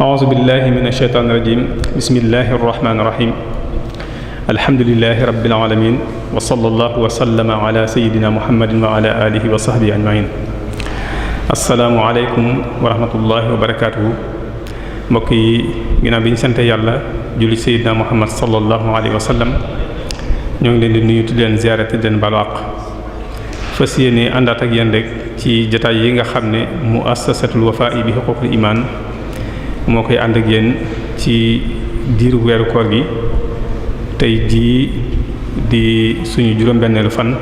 a'uuzu billahi mina shaytaani rajiim bismillahi rahmaani rahiim alhamdulillahi rabbil aalamiin wa sallallahu wa sallama ala sayyidina muhammadin wa ala alihi wa sahbihi ajma'iin. assalaamu aleykum wa rahmatullahi wa barakaatuhu. mbokk yi ginnaaw bi ñu sante yàlla julli sayyidina muhammad sallallahu alayhi wa sallam ñoo ngi leen di nuyu di leen ziyaare te di leen baalu àq. fas yéene àndaat ak yéen rek ci jotaay yi nga xam ne muassasatul wafaa'i bi huquuqil imaan moo koy ànd ak yéen ci diiru weeru koor gi. tey jii di suñu juróom-benneelu fan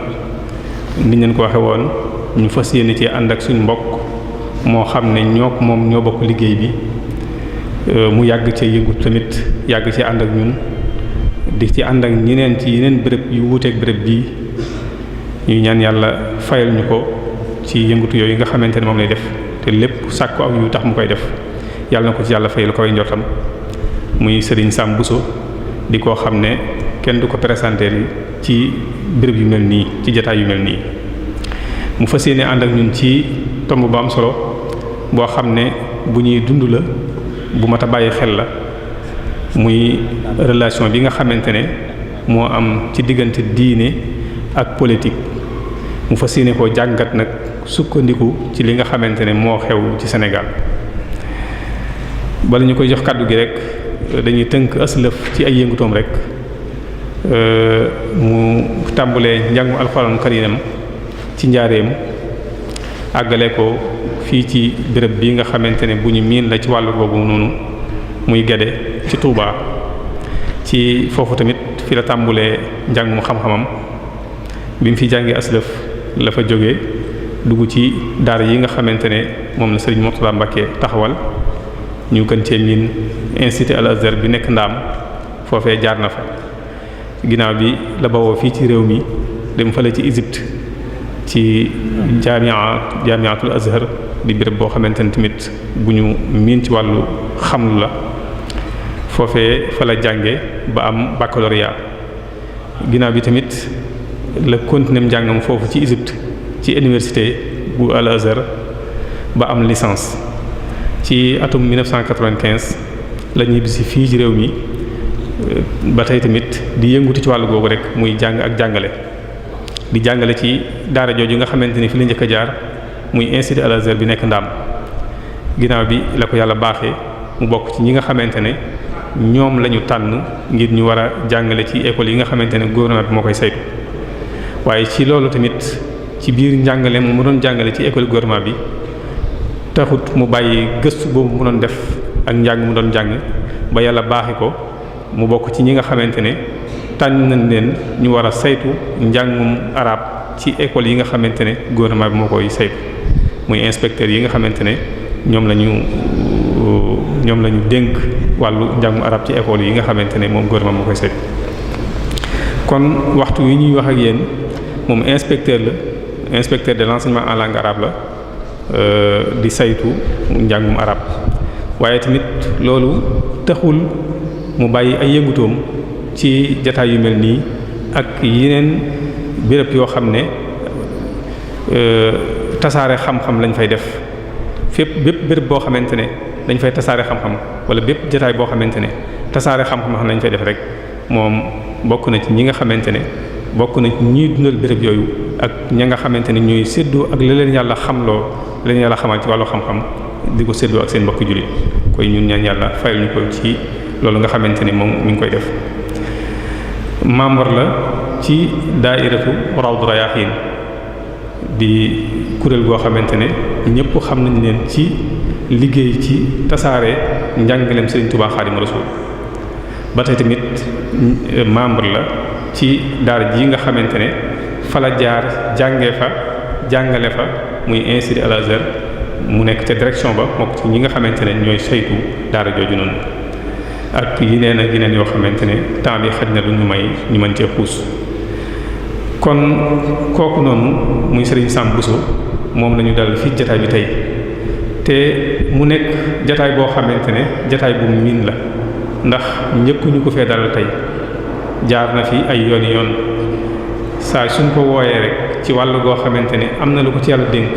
ni leen ko waxe woon ñu fas yéene ci ànd ak suñu mbokk moo xam ne moom ñoo bokk liggéey bi mu yàgg ci yëngu tamit yàgg ci ànd ak ñun di ci ànd ak ñeneen ci yeneen béréb yu wuuteeg béréb bii ñuy ñaan yàlla fayal ñu ko ci yëngutu yooyu nga xamante ne moom lay def te lépp sàkku ak yu tax mu koy def yàlla na ko ci yàlla fayal ko njortam muy Serigne Sam Bousso di koo xam ne kenn du ko présenté ci béréb yu mel nii ci jotaay yu mel nii mu fas yéene ànd ak ñun ci tomb bu am solo boo xam ne bu ñuy dund la bu mat a bàyyi xel la muy relation bi nga xamante ne moo am ci diggante diine ak politique mu fas yéene koo jàngat nag sukkandiku ci li nga xamante ne moo xew ci Sénégal. bala ñu koy jox kàddu gi rek dañuy tënk aslëf ci ay yëngutoom rek mu tàmbulee njàngu alxuraan karimam ci njaareem àggale ko fii ci béréb bi nga xamante ne bu ñu miin la ci wàllu boobu noonu muy Guédé ci Touba ci foofu tamit fi la tàmbulee njàngum xam-xamam bi mu fi jàngee aslëf la fa jógee dugg ci daara yi nga xamante ne moom la Serigne Mourtada Mbacké taxawal ñu gën cee miin institut Al Azhar bi nekk Ndaam foofee jaar na fa ginnaaw bi la bawoo fii ci réew mi dem fale ci Égypte ci jaamiatul Azhar di béréb boo xamante ne tamit bu ñu miin ci wàllu xamlu la foofee fa la jànge ba am baccalauréat ginnaaw bi tamit la continuer njàngam foofu ci Égypte ci université bu Al Azhar ba am licence ci atum 1995 la ñibbisi fii ci réew mi ba tey tamit di yëngutu ci wàllu googu rek muy jàng ak jàngale di jàngale ci daara jooju nga xamante ni fi la njëkk a jaar muy institut Al Azhar bi nekk Ndaam ginnaaw bi la ko yàlla baaxee mu bokk ci ñi nga xamante ne ñoom la ñu tànn ngir ñu war a jàngale ci école yi nga xamante ne gouvernement bi moo koy saytu waaye ci loolu tamit ci biir njàngale mu doon jàngale ci école gouvernement bi taxut mu bàyyi gëstu boobu mu doon def ak njàng mu doon jàng ba yàlla baaxe ko mu bokk ci ñi nga xamante ne tànn nañ leen ñu war a saytu njàngum arab ci école yi nga xamante ne gouvernement bi moo koy saytu muy inspecteurs yi nga xamante ne ñoom la ñu dénk wàllu njàngum arab ci école yi nga xamante ne moom gouvernement moo koy saytu. kon waxtu wi ñuy wax ak yéen moom inspecteur de l'enseignement en langue arabe la. di saytu njàngum arab waaye tamit loolu taxul mu bàyyi ay yëngutoom ci jataay yu mel nii ak yeneen béréb yoo xam ne tasaare xam-xam lañ fay def bépp béréb boo xamante ne dañ fay tasaare xam-xam wala bépp jataay boo xamante ne tasaare xam-xam lañ fay def rek moom bokk na ci ñi nga xamante ne bokk na ci ñiy dundal béréb yooyu ak ña nga xamante ne ñooy séddoo ak la leen yàlla xamloo leen yàlla xamal ci wàllu xam-xam di ko séddoo ak seen mbokki jullit koy ñun ñaan yàlla fayal ñu ko ci loolu nga xamante ni moom mi ngi koy def. membre la ci daairatu Rawdu Rayaahiin di kuréel goo xamante ne ñëpp xam nañ leen ci liggéey ci tasaare njàngaleem Serigne Touba Xaadimu Rasuul ba tey tamit membre la ci daara ji nga xamante ne fa la jaar jàngee fa jàngale fa muy institut Al Azhar mu nekk ca direction ba mokk ci ñi nga xamante ne ñooy saytu daara jooju noonu ak yeneen ak yeneen yoo xamante ne temps bi xaj na du ñu may ñu mën cee xuus. kon kooku noonu muy Serigne Sam Bousso moom la ñu dal fii jataay bi tey te mu nekk jataay boo xamante ne jataay bu miin la ndax njëkkuñu ko fee dalal tey jaar na fi ay yoon saa suñ ko wooyee rek ci wàll goo xamante ne am na lu ko ci yàlla dénk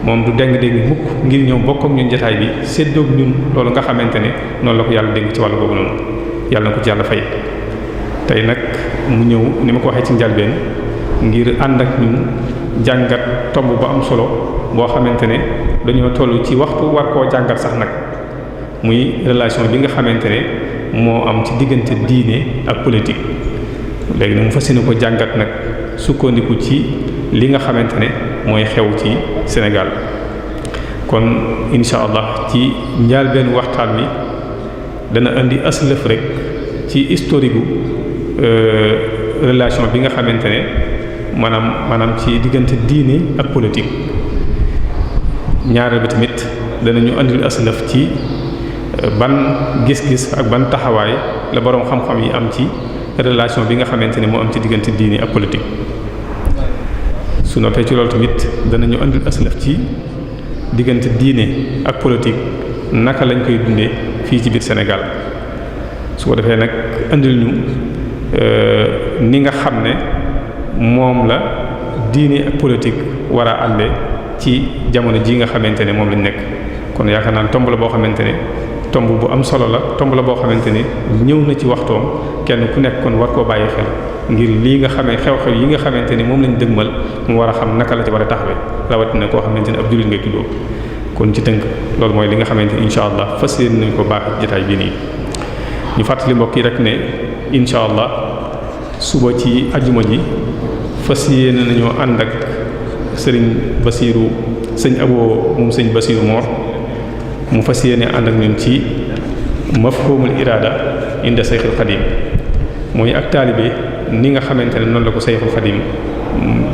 moom du deng-deng mukk ngir ñëw bokk ak ñun jotaay bi séddoog ñun loolu nga xamante ne noonu la ko yàlla dénk ci wàllu boobu noonu yàlla na ko ci yàlla fay. tey nag mu ñëw ni ma ko waxee ci njalbeen ngir ànd ak ñun jàngat tomb bu am solo boo xamante ne dañoo toll ci waxtu war koo jàngat sax nag muy relation bi nga xamante ne moo am ci diggante diine ak politique. léegi nag mu fas yéene ko jàngat nag sukkandiku ci li nga xamante ne mooy xew ci Sénégal kon incha allah ci njëlbéenu waxtaan wi dana indi aslëf rek ci historique gu relation bi nga xamante ne maanaam ci diggante diine ak politique. ñaareel bi tamit danañu andil aslëf ci ban gis-gis ak ban taxawaay la boroom xam-xam yi am ci relation bi nga xamante ne moo am ci diggante diine ak politique. su noppee ci loolu tamit danañu andil aslëf ci diggante diine ak politique naka lañ koy dundee fii ci biir Sénégal su ko defee nag andil ñu ni nga xam ne moom la diine ak politique war a ànde ci jamono ji nga xamante ne moom lañ nekk. kon yaakaar naa tomb la boo xamante ne tomb bu am solo la tomb la boo xamante ne ñëw na ci waxtoom kenn ku nekk kon war koo bàyyi xel ngir lii nga xamee xew-xew yi nga xamante ne moom lañ dëgmal mu war a xam naka la ci war a taxawee rawatina koo xamante ne ab jullit nga tuddoo. kon ci tënk loolu mooy li nga xamante ni incha allah fas yéene nañ ko baax jotaay bii nii ñu fàttali mbokk yi rek ne incha allah suba ci ajuma ji fas yéene nañoo ànd ak sëriñ Basiiru sëñ Abo moom sëñ Basiiru Mor mu fas yéene ànd ak ñun ci mafhumul iraada inda Sayxul Xadim mooy ak taalibe ni nga xamante ne noonu la ko Sayxul Xadim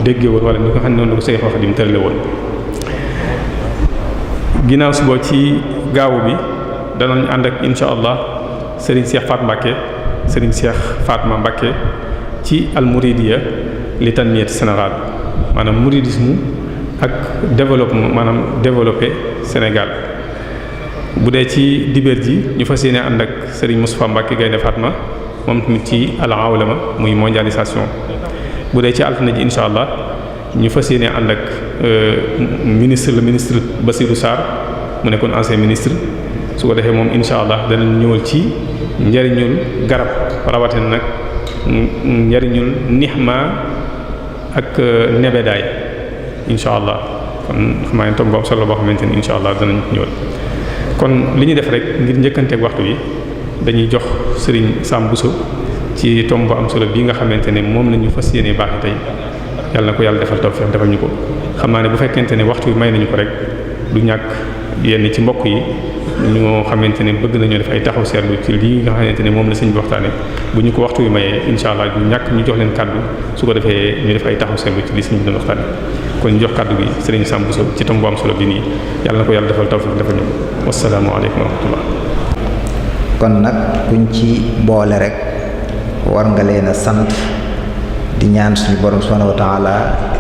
déggee woon wala ni nga xam ne noonu la ko Sayxul Xadim tërale woon. ginnaaw suba ci gaawu bi danañ ànd ak incha allah Serigne Cheikh Fatma Mbacké Serigne Cheikh Fatma Mbacké ci almuridiya li tanmiyat Sénégal maanaam muridisme ak développement maanaam développé Sénégal. bu dee ci dibeer ji ñu fas yéene ànd ak Serigne Moustapha Mbacké Gaynde Fatma moom tamit ci al-awlama muy mondialisation. bu dee ci altine ji incha allah ñu fas yéene ànd ak le ministre Bassirou Sarr mu nekkoon ancien ministre su ko defee moom incha allah danañ ñëwal ci njariñul garab rawatina nag njariñul nixma ak nebedaay incha allah kon xam naa ne tomb bu am solo boo xamante ni incha allah danañ ñëwal. kon li ñu def rek ngir njëkkanteeg waxtu bi dañuy jox Serigne Sam Bousso ci tomb bu am solo bii nga xamante ne moom la ñu fas yéene baax tey. yàlla na ko yàlla defal tawfiq defal ñu ko xam naa ne bu fekkente ne waxtu bi may nañu ko rek du ñàkk yenn ci mbokk yi ñoo xamante ne bëgg nañoo def ay taxaw seetlu ci lii nga xamante ne moom la sëñ bi waxtaane bu ñu ko waxtu bi mayee insha allah du ñàkk ñu jox leen kàddu su ko defee ñu def ay taxaw seetlu ci li sëñ bi doon waxtaane kon ñu jox kàddu gi sëriñ Sam Bousso ci tomb bu am solo bi nii yàlla na ko yàlla defal tawfiq defal ñu ko wassalaamu aleykum wa rahmatullah. kon nag kuñ ci boole rek war nga leen a sant di ñaan suñu borom subhanahu wa ta'ala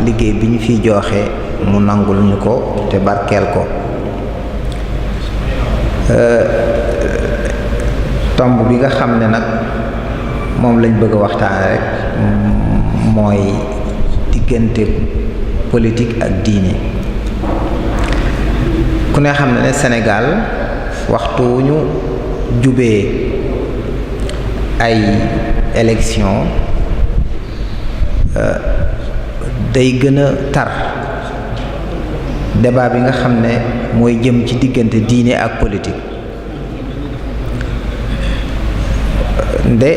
liggéey bi ñu fiy joxe mu nangul ñu ko te barkeel ko. tomb bi nga xam ne nag moom lañ bëgg a waxtaane rek mooy diggante politique ak diine. ku ne xam ne ne Sénégal waxtu wu ñu jubee ay élection day gën a tar débat bi nga xam ne mooy jëm ci diggante diine ak politique nde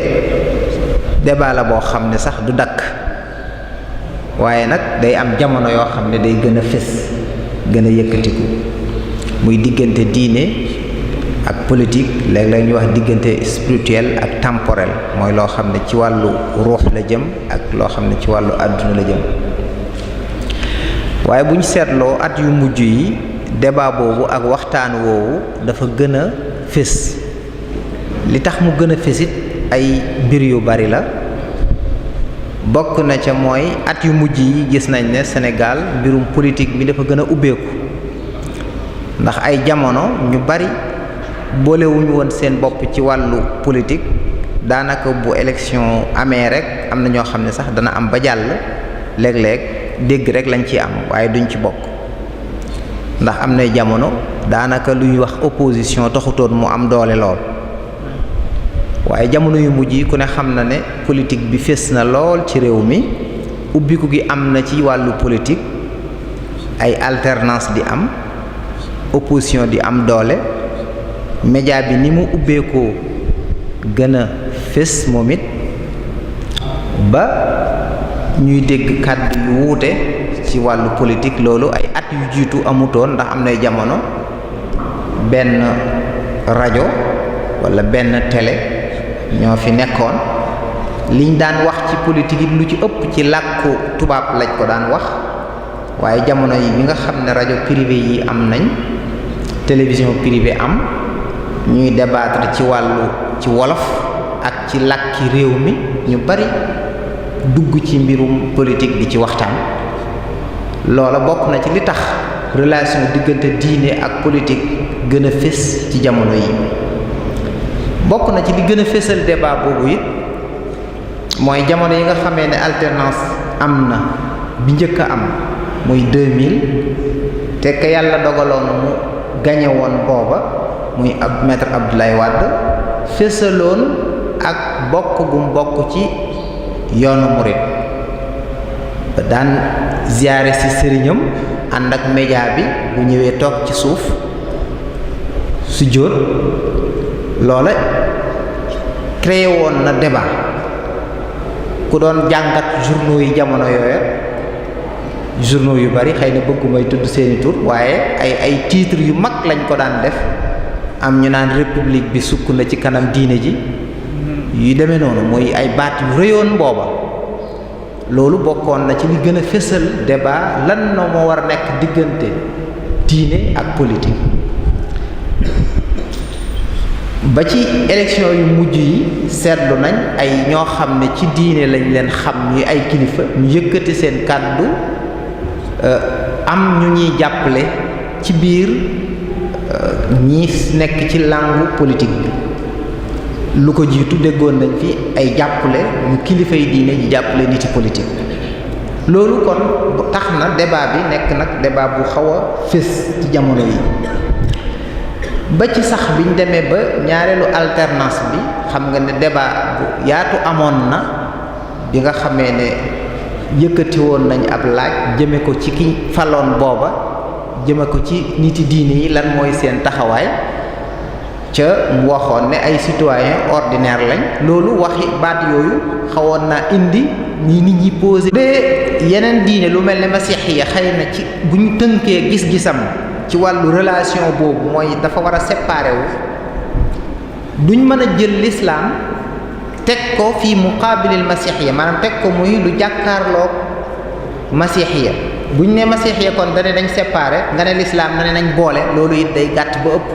débat la boo xam ne sax du dakk waaye nag day am jamono yoo xam ne day gën a fés gën a yëkkatiku muy diggante diine ak politique léeg-léeg ñuy wax diggante spirituel ak temporel mooy loo xam ne ci wàllu ruux la jëm ak loo xam ne ci wàllu àdduna la jëm waaye bu ñu seetloo at yu mujj yi débat boobu ak waxtaan woowu dafa gën a fés li tax mu gën a fésit ay mbir yu bari la bokk na ca mooy at yu mujj yi gis nañ ne Sénégal mbirum politique mi dafa gën a ubbeeku ndax ay jamono ñu bari boolewuñu woon seen bopp ci wàllu politique daanaka bu élection amee rek am na ñoo xam ne sax dana am ba jàll léeg-léeg dégg rek lañ ci am waaye duñ ci bokk ndax am nay jamono daanaka luy wax opposition taxutoon mu am doole lool waaye jamono yu mujj yi ku ne xam na ne politique bi fés na lool ci réew mi ubbiku gi am na ci wàllu politique ay alternance di am opposition di am doole média bi ni mu ubbeekoo gën a fés moom it ba ñuy dégg kàddu yu wuute ci wàllu politique loolu ay at yu jiitu amutoon ndax am nay jamono benn rajo walla benn télé ñoo fi nekkoon liñ daan wax ci politique it lu ci ëpp ci làkku tubaab lañ ko daan wax waaye jamono yi bi nga xam ne rajo privé yi am nañ télévision privée am ñuy débattre ci wolof ak ci làkki réew mi ñu bari dugg ci mbirum politique di ci waxtaan loola bokk na ci li tax relation diggante diine ak politique gën a fés ci jamono yi bokk na ci li gën a fésal débat boobu it mooy jamono yi nga xamee ne alternance am na bi njëkk a am muy 2000 te ka yàlla dogaloon mu gañe woon booba muy ab maître Abdoulaye Wade fésaloon ak bokk gum bokk ci yoonu murid ba daan ziyaare ci sëriñam ànd ak média bi bu ñëwee toog ci suuf su jóot loola créé woon na débat ku doon jàngat journaux yi jamono yooya journaux yu bari xëy na bëggumay tudd seeni tur waaye ay titres yu mag lañ ko daan def am ñu naan république bi sukk na ci kanam diine ji yu demee noonu mooy ay baat yu rëyoon booba loolu bokkoon na ci li gën a fésal débat lan na moo war a nekk diggante diine ak politique ba ci élection yu mujj yi seetlu nañ ay ñoo xam ne ci diine lañ leen xam ñuy ay kilifa ñu yëkkati seen kàddu am ñu ñuy jàppale ci biir ñi nekk ci langue politique bi lu ko jiitu déggoon nañ fi ay jàppale ñu kilifa yi diine ji jàppale niti politique loolu kon tax na débat bi nekk nag débat bu xaw a fés ci jamono yi ba ci sax biñ demee ba ñaareelu alternance bi xam nga ne débat bu yaatu amoon na bi nga xamee ne yëkkati woon nañ ab laaj jëme ko ci ki faloon booba jëme ko ci niti diine yi lan mooy seen taxawaay ca mu waxoon ne ay citoyen ordinaire lañ loolu waxi baat yooyu xawoon naa indi ñi nit ñi posé de yeneen diine lu mel ne masiixiya xëy na ci bu ñu tënkee gis-gisam ci wàllu relation boobu mooy dafa war a séparer wu duñ mën a jël l'islam teg ko fii muqaabilil masiixiya maanaam teg ko muy lu jàkkaarloog masiixiya buñ ne masiixiya kon dane dañ séparer nga ne l'islam na ne nañ boole loolu it day gàtt ba ëpp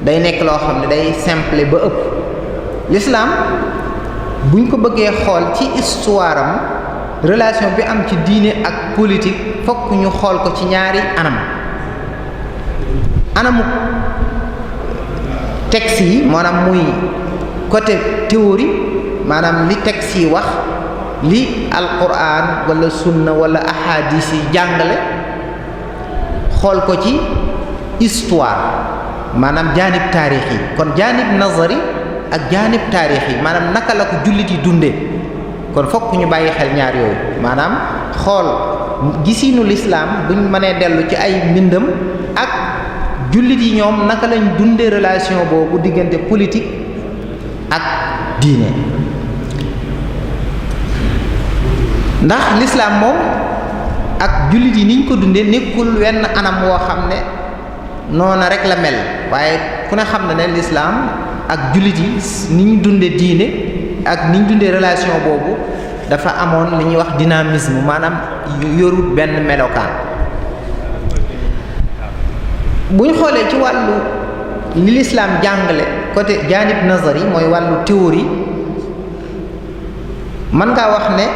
day nekk loo xam ne day simple ba ëpp l'islam buñ ko bëggee xool ci histoire am relation bi am ci diine ak politique fokk ñu xool ko ci ñaari anamu texte yi maanaam muy côté théorie maanaam li texte yi wax li alquran wala sunna wala ahadis yi jàngale xool ko ci histoire maanaam jaanib taarix yi kon jaanib nazari ak jaanib taarix yi maanaam naka la ko jullit yi dundee kon fokk ñu bàyyi xel ñaar yooyu maanaam xool gisiinu lislaam buñ mënee dellu ci ay mbindam ak jullit yi ñoom naka lañ dundee relation boobu diggante politique ak diine ndax lislaam moom ak jullit yi niñ ko dundee nekkul wenn anam woo xam ne noona rek la mel waaye ku ne xam na ne lislaam ak jullit yi ni ñu dundee diine ak ni ñu dundee relation boobu dafa amoon li ñuy wax dynamisme maanaam yorut benn melokaan bu ñu xoolee ci wàllu li lislaam jàngale côté jaanib nazari mooy wàllu théorie mën ngaa wax ne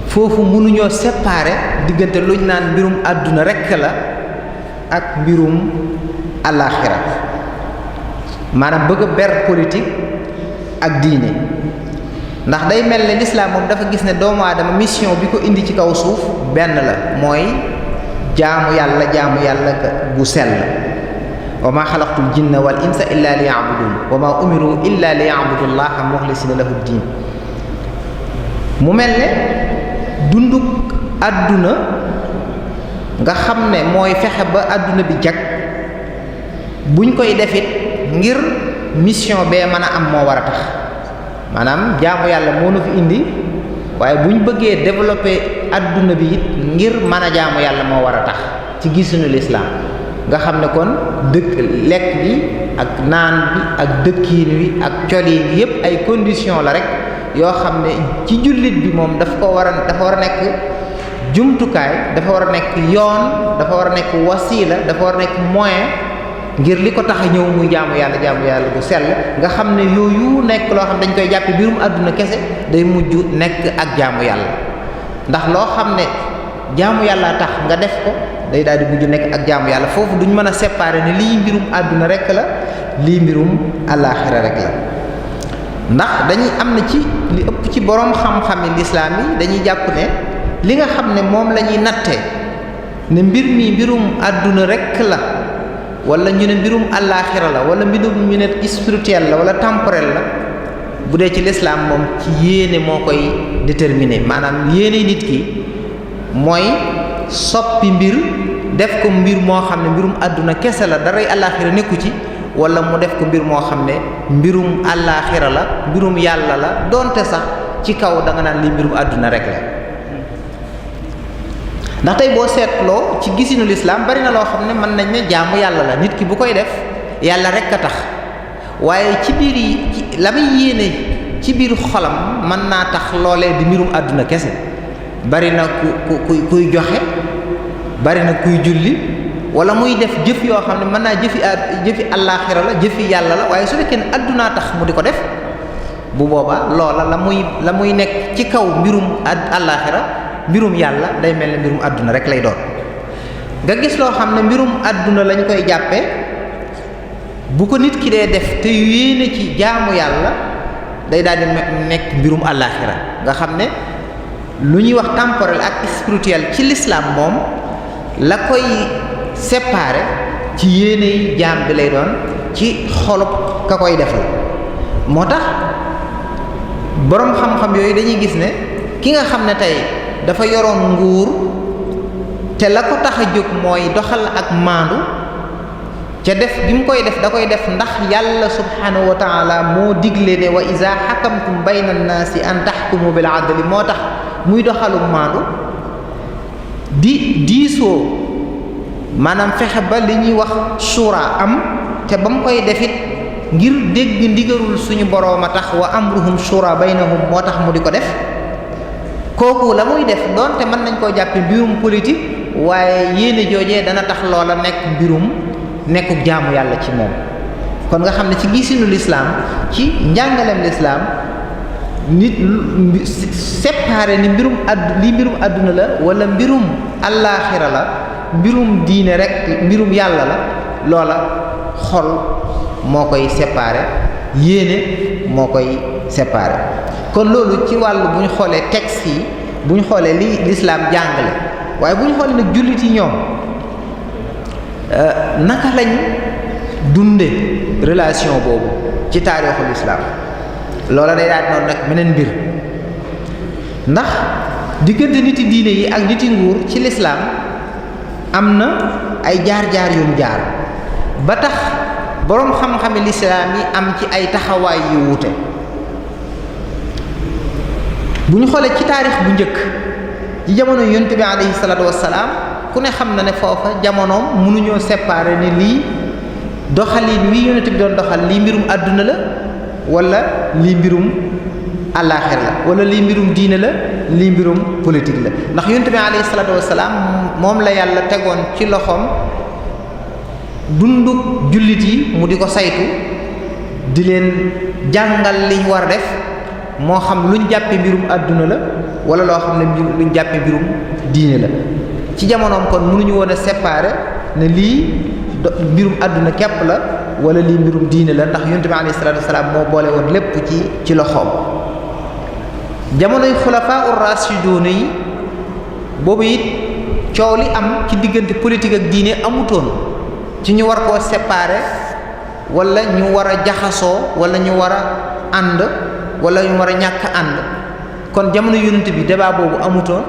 foofu mënuñoo séparer diggante luñ naan mbirum àdduna rekk la ak mbirum àllaaxira maanaam bëgg a ber politique ak diine ndax day mel ne lislaam moom dafa gis ne doomu aadama mission bi ko indi ci kaw suuf benn la mooy jaamu yàlla gu sell wa ma xalaqtul jinna wal insa illa li ya'budun wa ma umiru illa li ya'budu llaha muxlisina lahu ddin mu mel ne dunduk àdduna nga xam ne mooy fexe ba àdduna bi jag buñ koy defit ngir mission bee mën a am moo war a tax maanaam jaamu yàlla moo nu fi indi waaye buñ bëggee développer àdduna bi it ngir mën a jaamu yàlla moo war a tax ci gisuñu lislaam nga xam ne kon lekk bi ak naan bi ak dëkkiin wi ak coliin yépp ay condition la rek yoo xam ne ci jullit bi moom dafa war a nekk jumtukaay, dafa war a nekk yoon, dafa war a nekk wasiila, dafa war a nekk moyen ngir li ko tax a ñëw muy jaamu yàlla bu sell nga xam ne yooyu nekk loo xam dañ koy jàppe biirum àdduna kese day mujj nekk ak jaamu yàlla ndax loo xam ne jaamu yàlla tax nga def ko day daal di mujj nekk ak jaamu yàlla foofu duñ mën a séparer ne lii mbirum àdduna rek la lii mbirum àllaaxira rek la ndax dañuy am na ci li ëpp ci borom xam-xami lislaam yi dañuy jàpp ne li nga xam ne moom la ñuy natte ne mbir mi mbirum àdduna rek la wala ñu ne mbirum àllaaxira la wala mbirum ñu ne spirituel la wala temporel la bu dee ci lislaam moom ci yéene moo koy déterminer maanaam yéene nit ki mooy soppi mbir def ko mbir moo xam ne mbirum àdduna kese la daray àllaaxira nekku ci wala mu def ko mbir moo xam ne mbirum àllaaxira la mbirum yàlla la donte sax ci kaw da nga naan li mbirum àdduna rek la ndax tey boo seetloo ci gisinu lislaam bari na loo xam ne mën nañ ne jaamu yàlla la nit ki bu koy def yàlla rek a tax waaye ci biir yi la muy yéene ci biir xolam mën naa tax loolee di mbirum àdduna kese bari na kuy joxe bari na kuy julli wala muy def jëf yoo xam ne mën naa jëfi àllaaxira la jëfi yàlla la waaye su fekkee ne àddunaa tax mu di ko def bu boobaa loola la muy nekk ci kaw mbirum àllaaxira mbirum yàlla day mel ne mbirum àdduna rek lay doon nga gis loo xam ne mbirum àdduna lañ koy jàppe bu ko nit ki dee def te yéene ci jaamu yàlla day daal di nekk mbirum àllaaxira nga xam ne lu ñuy wax temporel ak spirituel ci l'islam moom la koy séparer ci yéene yi jaam bi lay doon ci xolub ka koy defal moo tax boroom xam-xam yooyu dañuy gis ne ki nga xam ne tey dafa yoroon nguur te la ko tax a jóg mooy doxal ak maandu ca def gi mu koy def da koy def ndax yàlla subhanahu wa taala moo digle ne wa iza xakamtum bayna annaasi an taxkumu bil adli moo tax muy doxalu maandu di diisoo maanaam fexe ba li ñuy wax shura am te ba mu koy defit ngir dégg ndigalul suñu boroom a tax wa amruhum shura baynahum moo tax mu di ko def kooku la muy def doonte mën nañ koo jàppe mbirum politique waaye yéene joojee dana tax loola nekk mbirum nekkuk jaamu yàlla ci moom kon nga xam ne ci gisinu lislaam ci njàngaleem lislaam nit séparé ni mbirum àdduna la wala mbirum àllaaxira la mbirum diine rek mbirum yàlla la loola xol moo koy séparé yéene moo koy séparé kon loolu ci wàllu bu ñu xoolee texte yi bu ñu xoolee li lislaam jàngale waaye bu ñu xoolee nag jullit yi ñoom naka lañ dunde relation boobu ci taarixul lislaam loola day daal noonu nag meneen mbir ndax diggante niti diine yi ak niti nguur ci lislaam am na ay jaar-jaar yum jaar ba tax boroom xam-xami lislaam yi am ci ay taxawaay yu wuute bu ñu xoolee ci taarix bu njëkk ci jamono yonent bi alayhi salaatu wassalaam ku ne xam na ne foofa jamonoom mënuñoo séparer ne lii doxalin wi yonent bi doon doxal lii mbirum àdduna la wala lii mbirum àllaaxir la wala lii mbirum diine la lii mbirum politique la ndax yonent bi alayhi salaatu wassalaam moom la yàlla tegoon ci loxoom dunduk jullit yi mu di ko saytu di leen jàngal liñ war a def moo xam luñ jàppe mbirum àdduna la wala loo xam ne luñ jàppe mbirum diine la ci jamonoom kon mënuñu woon a séparer ne lii mbirum àdduna képp la wala lii mbirum diine la ndax yonent bi alayhi salaatu wasalaam moo boole woon lépp ci loxoom jamonoy xulafaa ur-raashiduun yi boobu it coow li am ci diggante politique ak diine amutoon ci ñu war koo séparer wala ñu war a jaxasoo wala ñu war a ànd wala ñu war a ñàkk ànd kon jamono yonent bi débat boobu amutoon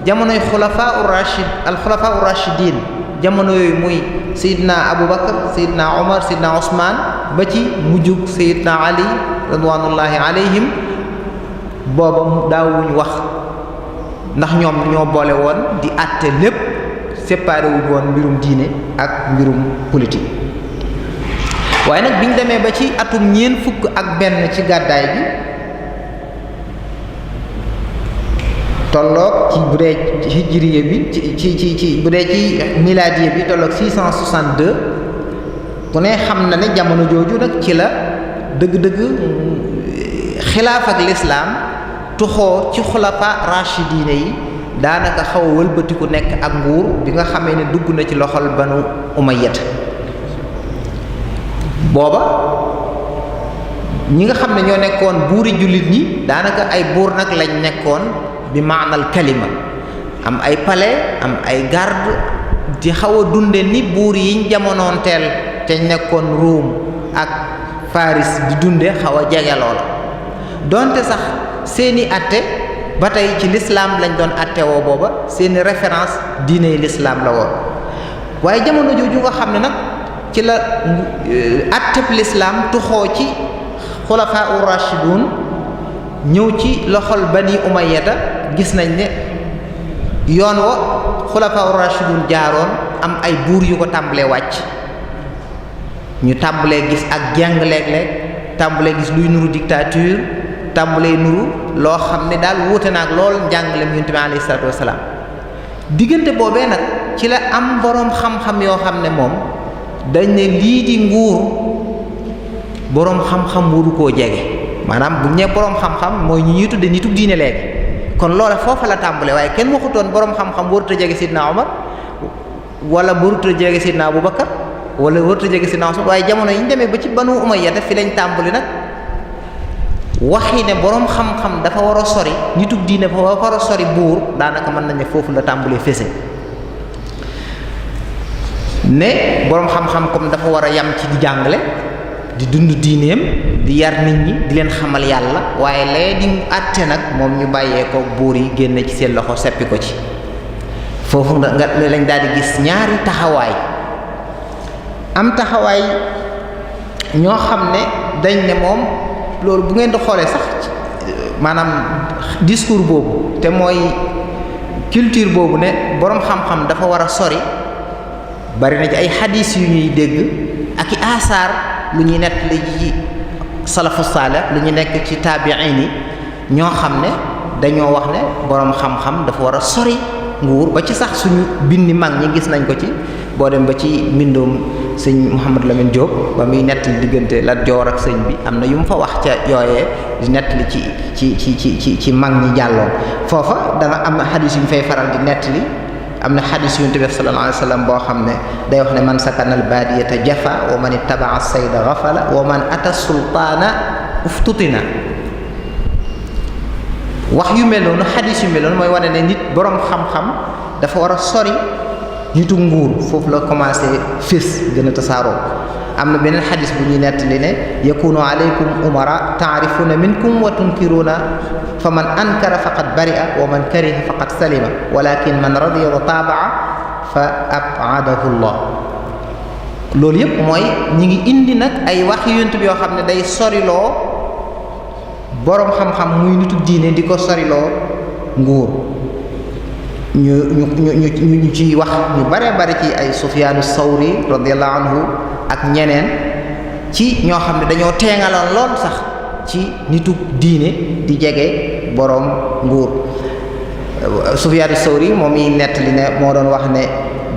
jamonoy xulafaa ur rashidin jamono yooyu muy Seydina Aboubacar Seydina Omar Seydina Ousmane ba ci mujjug Seydina Ali radwanullahi alayhim booba daawuñu wax ndax ñoom ñoo boole woon di àtte lépp séparé wuñ woon mbirum diine ak mbirum politique waaye nag biñ demee ba ci atum ñeent fukk ak benn ci gàddaay bi tolloog ci bu dee ci hijriye bi ci bu dee ci miladiye bi tolloog 662 ku ne xam na ne jamono jooju nag ci la dëgg-dëgg xilaaf ak lislaam tuxoo ci xulafa rashidine yi daanaka xaw a wëlbatiku nekk ak nguur bi nga xamee ne dugg na ci loxol banu umayyat booba ñi nga xam ne ñoo nekkoon buuri jullit ñi daanaka ay buur nag lañ nekkoon bi maanal kalima am ay palais am ay garde di xaw a dunde ni buur yiñ jamonoonteel te nekkoon Rome ak Faris di dunde xaw a jege loola donte sax seeni atte ba tey ci lislaam lañ doon atte woo booba seeni référence diine lislaam la woon waaye jamono jooju nga xam ne nag ci la atteb lislaam tuxoo ci xulafaa ur rashidun ñëw ci loxol bani umayyata gis nañ ne yoon wa xulafaa ur rashidun jaaroon am ay buur yu ko tàmbalee wàcc ñu tàmbalee gis ak jàng léeg-léeg tàmbalee gis luy nuru dictature tàmbalee nuru loo xam ne daal wuute naag lool njàngalem yonent bi alayhi salaatu wasalaam diggante boobee nag ci la am boroom xam-xam yoo xam ne moom dañ ne lii di nguur boroom xam-xam waru koo jege maanaam bu ñu nee boroom xam-xam mooy ñu ñuy tudde nitu diine léegi kon loola foofa la tàmbalee waaye kenn waxutoon boroom xam-xam warut a jege Sidna Omar wala warut a jege Sidna Aboubacar wala warut a jege Sidna Usman waaye jamono yi ñu demee ba ci Banu Umayya fi lañ tàmbali nag waxi ne boroom xam-xam dafa war a sori nitu diine dafa war a sori buur daanaka mën nañ ne foofu la tàmbalee fese ne boroom xam-xam comme dafa war a yam ci di jàngale di dund diineem di yar nit ñi di leen xamal yàlla waaye lee di àtte nag moom ñu bàyyee ko buur yi génne ci seen loxo seppi ko ci foofu nga lañ daal di gis ñaari taxawaay am taxawaay ñoo xam ne dañ ne moom loolu bu ngeen di xoolee sax maanaam discours boobu te mooy culture boobu ne boroom xam-xam dafa war a sori bari na ci ay xadiis yu ñuy dégg ak i asaar lu ñuy nekk li ci salafu saalih lu ñu nekk ci taabiin yi ñoo xam ne dañoo wax ne boroom xam-xam dafa war a sori nguur ba ci sax suñu bindi mag ñi gis nañ ko ci boo dem ba ci mbindoom sëñ Mouhamadou Lamine Diop ba muy nettali diggante Lat Joor ak sëñ bi am na yu mu fa wax ca yooyee di nettali ci mag ñi jàlloon foofa danga am xadis yu ñu fay faral di nettali am na xadis yu Yonent bi sallallahu alayhi wa sallam boo xam ne day wax ne man sakanal baadiyata jafa wa man ittabaa sayda ghafala wa man ata sultaana uftutina wax yu mel noonu xadis yu mel noonu mooy wane ne nit boroom xam-xam dafa war a sori nitu nguur foofu la commencé fés gën a tasaaroo am na beneen xadis bu ñuy nettali ne yakunu alaykum umara taarifuna minkum wa tunkiruuna fa man ankara faqad bari'a wa man kariha faqad salima walakin man radiya wa taabaa fa ab'adahu llah loolu yépp mooy ñi ngi indi nag ay wax yu Yonent bi yoo xam ne day soriloo boroom xam-xam muy nitu diine di ko soriloo nguur ñu ci wax ñu bare bare ci ay Sufyaanu Sawri radiyallahu anhu ak ñeneen ci ñoo xam ne dañoo teengaloon lool sax ci nitu diine di jege boroom nguur Sufyaanu Sawri moom yi nettali ne moo doon wax ne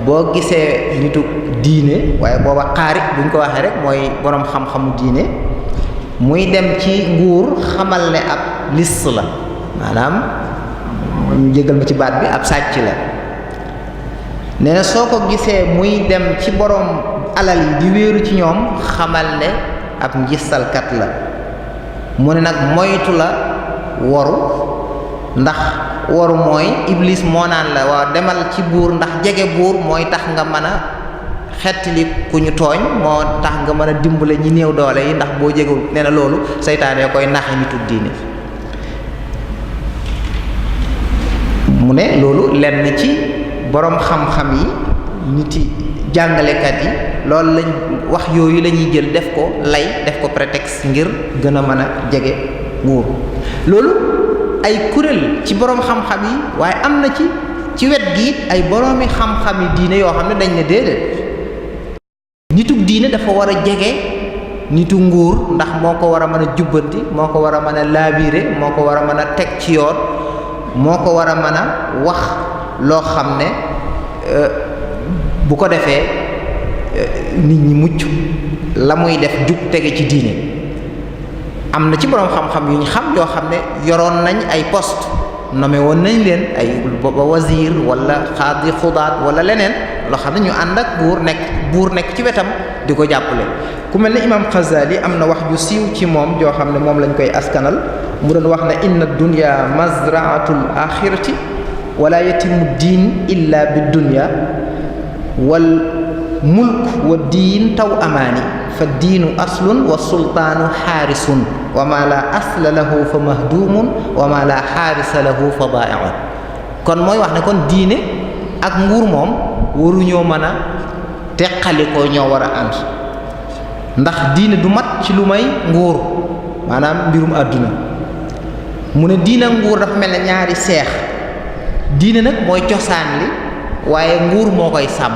boo gisee nitu diine waaye booba xaari buñ ko waxee rek mooy boroom xam-xamu diine muy dem ci nguur xamal ne ab list la maanaam ñu jégal ma ci baat bi ab sàcc la nee na soo ko gisee muy dem ci boroom alal yi di wéeru ci ñoom xamal ne ab ngistalkat la mu ne nag moytu la waru ndax waru mooy iblis moo naan la waaw demal ci buur ndax jege buur mooy tax nga mën a xettali ku ñu tooñ moo tax nga mën a dimbale ñi néew doole yi ndax boo jegewul nee na loolu seytaane koy naxe nitu diine. mu ne loolu lenn ci boroom xam-xam yi niti jàngalekat yi loolu lañ wax yooyu la ñuy jël def ko lay def ko prétexte ngir gën a mën a jege nguur. loolu ay kuréel ci boroom xam-xam yi waaye am na ci wet gi it ay boroomi xam-xam yi diine yoo xam ne dañ ne déedéet nitug diine dafa war a jege nitu nguur ndax moo ko war a mën a jubbanti moo ko war a mën a laabiire moo ko war a mën a teg ci yoon moo ko war a mën a wax loo xam ne bu ko defee nit ñi mucc la muy def jub tege ci diine. am na ci boroom xam-xam yu ñu xam yoo xam ne yoroon nañ ay poste nommé woon nañ leen ay wazir wala xaadi xudaat wala leneen loo xam ne ñu ànd ak buur nekk ci wetam di ko jàppale. ku mel ne imam Xazali am na wax ju siiw ci moom joo xam ne moom lañ koy askanal mu doon wax ne inna dunya mazraatul axirati wala yatimu diin illa bi dunya wal mulk wa diin taw amaani fa diinu aslun wa sultaanu xaarisun wa ma la asla lahu fa mahdumun wa ma la xaarisa lahu fa daa'iun. kon mooy wax ne kon diine ak nguur moom waruñoo mën a teqalikoo ñoo war a ànd ndax diine du mat ci lu may nguur maanaam mbirum àdduna. mu ne diine ak nguur dafa mel ne ñaari seex diine nag mooy cosaan li waaye nguur moo koy sàmm.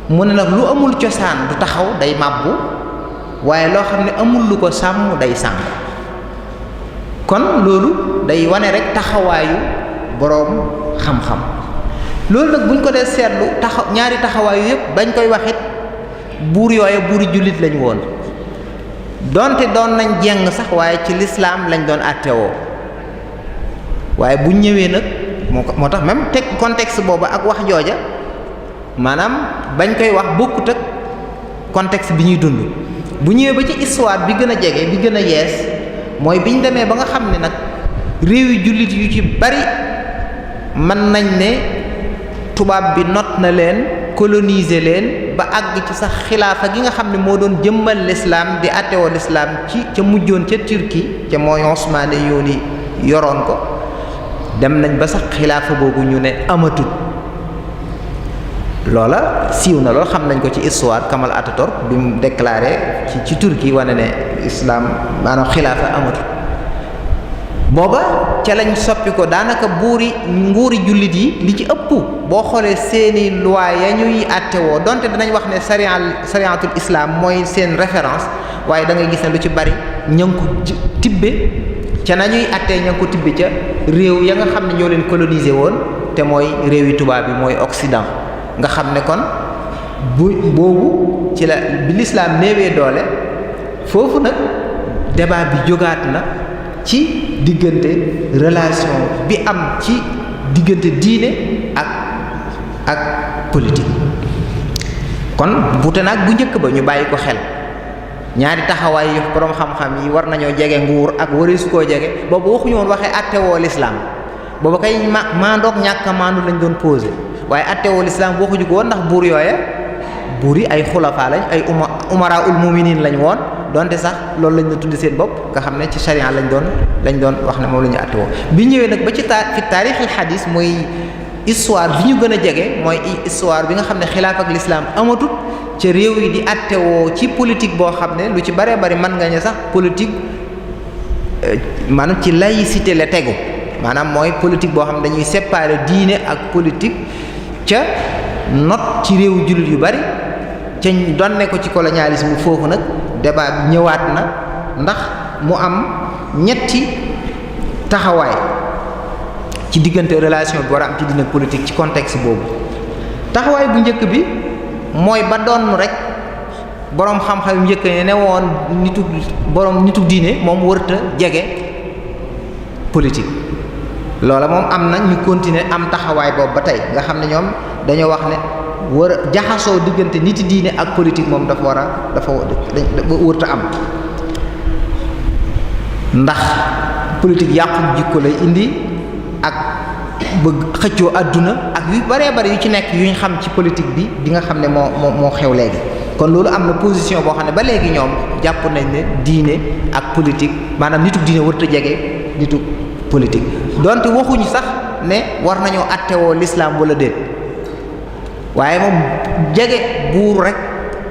mu ne nag lu amul cosaan du taxaw day màbbu waaye loo xam ne amul lu ko sàmm day sàmm. kon loolu day wane rek taxawaayu boroom xam-xam. loolu nag buñ ko dee seetlu ñaari taxawaayu yëpp bañ koy waxit buur yooye buuri jullit lañ woon donte doon nañ jeng sax waaye ci lislaam lañ doon àttewoo waaye buñ ñëwee nag moo tax même teg contexte boobu ak wax jooja maanaam bañ koy wax bokkut ak contexte bi ñuy dund. bu ñëwee ba ci histoire bi gën a jege bi gën a yees mooy biñ demee ba nga xam ne nag réew yi jullit yu ci bari mën nañ ne tubaab bi not na leen coloniser leen ba àgg ci sax xilaafa gi nga xam ne moo doon jëmmal lislaam di àttewoo lislaam ca mujjoon ca Turquie ca mooy Osmaane yooni yoroon ko dem nañ ba sax xilaafa boobu ñu ne amatut. loola siiw na lool xam nañ ko ci histoire Kamal Atatürk bi mu déclaré ci Turquie wane ne islam maanaam xilaafa amatul. booba ca lañ soppi ko daanaka nguuri jullit yi li ci ëpp boo xoolee seeni loi ya ñuy àttewoo donte danañ wax ne sariyatul islam mooy seen référence waaye da ngay gis ne lu ci bari ña ngi ko tibbe ca nañuy àttee ña ngi ko tibbe ca réew ya nga xam ne ñoo leen colonisé woon te mooy réew yi tubaab bi mooy Occident. nga xam ne kon boobu ci la bi lislaam néewee doole foofu nag débat bi jógaat na ci diggante relation bi am ci diggante diine ak politique. kon buute nag bu njëkk ba ñu bàyyi ko xel ñaari taxawaay yu boroom xam-xam yi war nañoo jege nguur ak warisu koo jege boobu waxuñu woon waxee attewoo lislaam booba kay maandoog ñàkk a maandu lañ doon posé. waaye attewoo lislaam waxuñu ko woon ndax buur yooya buur yi ay xulafaa lañ ay umara ul muminin lañ woon donte sax loolu lañ doon tuddi seen bopp nga xam ne ci sharia lañ doon wax ne moom la ñu attewoo. bi ñëwee nag ba ci fi taarixil xadis mooy histoire bi ñu gën a jege mooy histoire bi nga xam ne xilaaf ak lislaam amatut ca réew yi di attewoo ci politique boo xam ne lu ci baree bari mën nga ne sax politique maanaam ci laïcité la tegu maanaam mooy politique boo xam ne dañuy séparer diine ak politique. ca not ci réewu jullit yu bari ca donne ko ci colonialisme foofu nag débat bi ñëwaat na ndax mu am ñetti taxawaay ci diggante relation bi war a am ci diine politique ci contexte boobu. taxawaay bu njëkk bi mooy ba doon rek boroom xam-xam yu njëkk ne woon nitu diine moom wërta jege politique. loola moom am na ñu continuer am taxawaay boobu ba tey nga xam ne ñoom dañoo wax ne war a jaxasoo diggante niti diine ak politique moom dafa wërta am ndax politique yàqu jikko lay indi ak bëgg xëccoo àdduna ak yu baree bari yu ci nekk yu ñu xam ci politique bi nga xam ne moo xew léegi. kon loolu am na position boo xam ne ba léegi ñoom jàpp nañ ne diine ak politique maanaam nitu diine warut a jege nitu politique donte waxuñu sax ne war nañoo attewoo l'islam wala déet waaye moom jege buur rek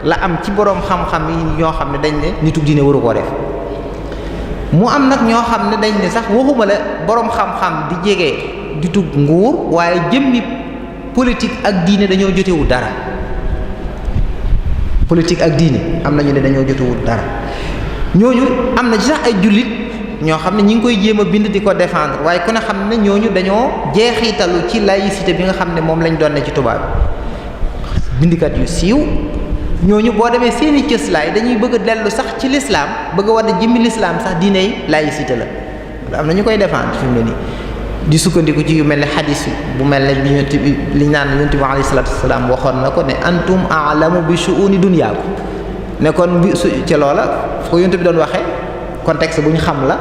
la am ci boroom xam-xam yi ñoo xam ne dañ ne nitu diine waru koo def. mu am nag ñoo xam ne dañ ne sax waxuma la boroom xam-xam di jege di tug nguur waaye jëmmi politique ak diine dañoo jotewu dara. politique ak diine am nañu ne dañoo jotewu dara ñooñu am na ci sax ay jullit ñoo xam ne ñi ngi koy jéem a bind di ko défendre waaye ku ne xam ne ñooñu dañoo jeexitalu ci laïcité bi nga xam ne moom lañ doon ne ci tubaab bindikat yu siiw. ñooñu boo demee seeni cëslaay dañuy bëgg a dellu sax ci l'islam bëgg a war a jëmmi l'islam sax diiney laïcité la am na ñu koy défendre fi mu ne nii di sukkandiku ci yu mel ne xadis bu mel ne li naan yonent bi alayhi salaatu wasalaam waxoon na ko ne antum a'lamu bi shu'uni dunyaakum ne kon bi su ca loola foo yonent bi doon waxee contexte bu ñu xam la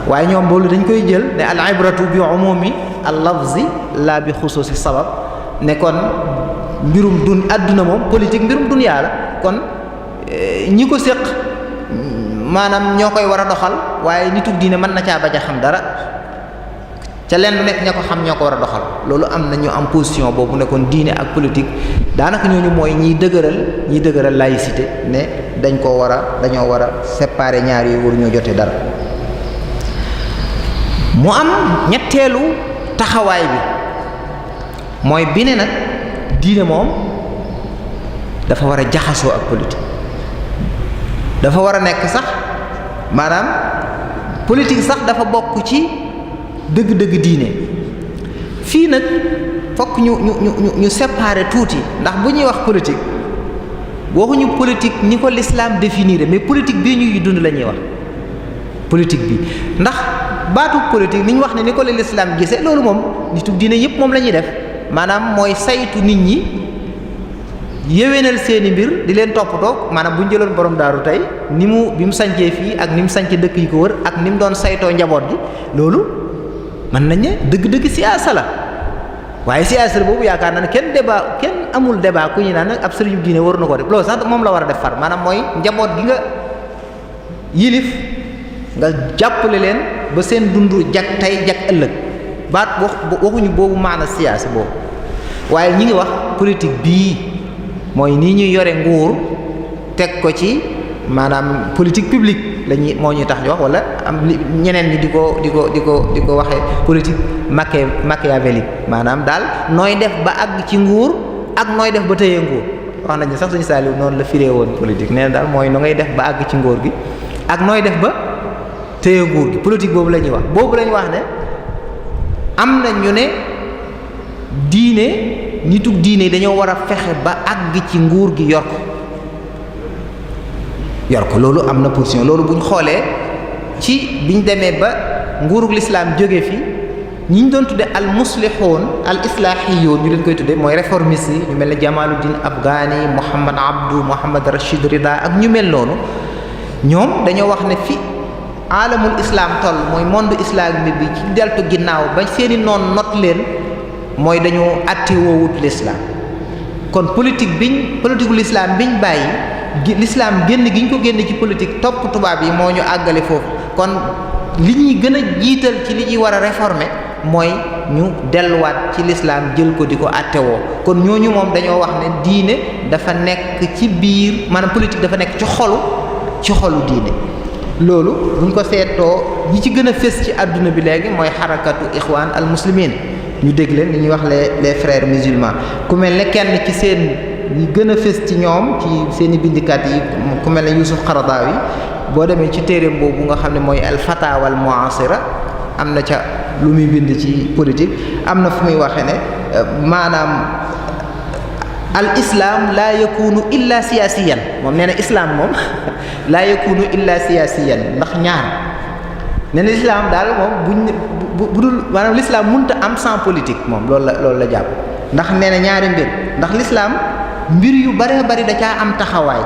waaye ñoom boolu dañ koy jël ne al ibratu bi umumi al lafzi la bi xusuusi sabab ne kon mbirum àdduna moom politique mbirum dunyaa la kon ñi ko séq maanaam ñoo koy war a doxal waaye nitu diine mën na caa bañ a xam dara ca leen lu nekk ña ko xam ñoo ko war a doxal loolu am na ñu am position boobu ne kon diine ak politique daanaka ñooñu mooy ñiy dëgëral laïcité ne dañoo war a séparer ñaar yi waru ñoo jotee dara. mu am ñetteelu taxawaay bi mooy bi ne nag diine moom dafa war a jaxasoo ak politique dafa war a nekk sax maanaam politique sax dafa bokk ci dëgg-dëgg diine fii nag fokk ñu séparer tuuti ndax bu ñuy wax politique waxuñu politique ni ko l'islam définir mais politique bii ñuy dund la ñuy wax politique bi ndax baatu politique ni ñu wax ne ni ko l'islam gisee loolu moom nitu diine yépp moom la ñuy def maanaam mooy saytu nit ñi yéwénal seeni mbir di leen toppatoo maanaam bu ñu jëloon borom daaru tey bi mu sancee fii ak ni mu sancee dëkk yi ko wër ak ni mu doon saytoo njaboot gi loolu mën nañ ne dëgg-dëgg siyaasa la waaye siyaasa la boobu yaakaar naa ne kenn amul débat ku ñu naan ab sëriñu diine waru na ko def loolu sax moom la war a def far maanaam mooy njaboot gi nga yilif nga jàppale leen ba seen dund jag tey jag ëllëg baat waxuñu boobu maana siyaasa boobu waaye ñi ngi wax politique bii mooy nii ñuy yore nguur teg ko ci maanaam politique publique lañuy moo ñuy tax ñu wax wala am ñeneen ñi di ko waxee politique machiavélique maanaam daal nooy def ba àgg ci nguur ak nooy def ba tëye nguur wax nañu sax suñu saaliw noonu la firee woon politique nee na daal mooy no ngay def ba àgg ci nguur gi ak nooy def ba tëye nguur gi politique boobu la ñuy wax ne am na ñu ne diine nitug diine dañoo war a fexe ba àgg ci nguur gi yor ko loolu am na position loolu bu ñu xoolee ci biñ demee ba nguurug lislaam jóge fi ñi ñu doon tudde al muslixoon al islaahiyoon ñu leen koy tudde mooy réformiste yi ñu mel ne Jamaluddin Afghani Muhammad Rashid Rida ak ñu mel noonu ñoom dañoo wax ne fi alamul islam toll mooy monde islamique bi ci deltu ginnaaw ba seeni noon not leen mooy dañoo àtte woowut l'islam kon politiqueul islam biñ bàyyi l'islam génn gi ñu ko génn ci politique topp tubaab yi moo ñu àggale foofu kon li ñuy gën a jiital ci li ñuy war a réformer mooy ñu delluwaat ci l'islam jël ko di ko àttewoo kon ñooñu moom dañoo wax ne diine dafa nekk ci biir maanaam politique dafa nekk ci xolu diine loolu buñ ko seetoo ñi ci gën a fës ci àdduna bi léegi mooy xarakatu ixwaan al muslimin ñu dégg leen li ñuy wax les frères musulmans ku mel ne kenn ci seen ñi gën a fës ci ñoom ci seeni bindikat yi ku mel ne Yusuf Qaradawi boo demee ci téereem boobu nga xam ne mooy al fatawa al mu'asira am na ca lu muy bind ci politique am na fu muy waxee ne maanaam al islam laa yakunu illa siyaasiyan moom nee na islam moom laa yakunu illa siyaasiyan ndax ñaar nee na islam daal moom bu dul maanaam l'islam mënta am sans politique moom loolu la jàpp ndax nee na ñaari mbir ndax l'islam mbir yu bare bari da caa am taxawaay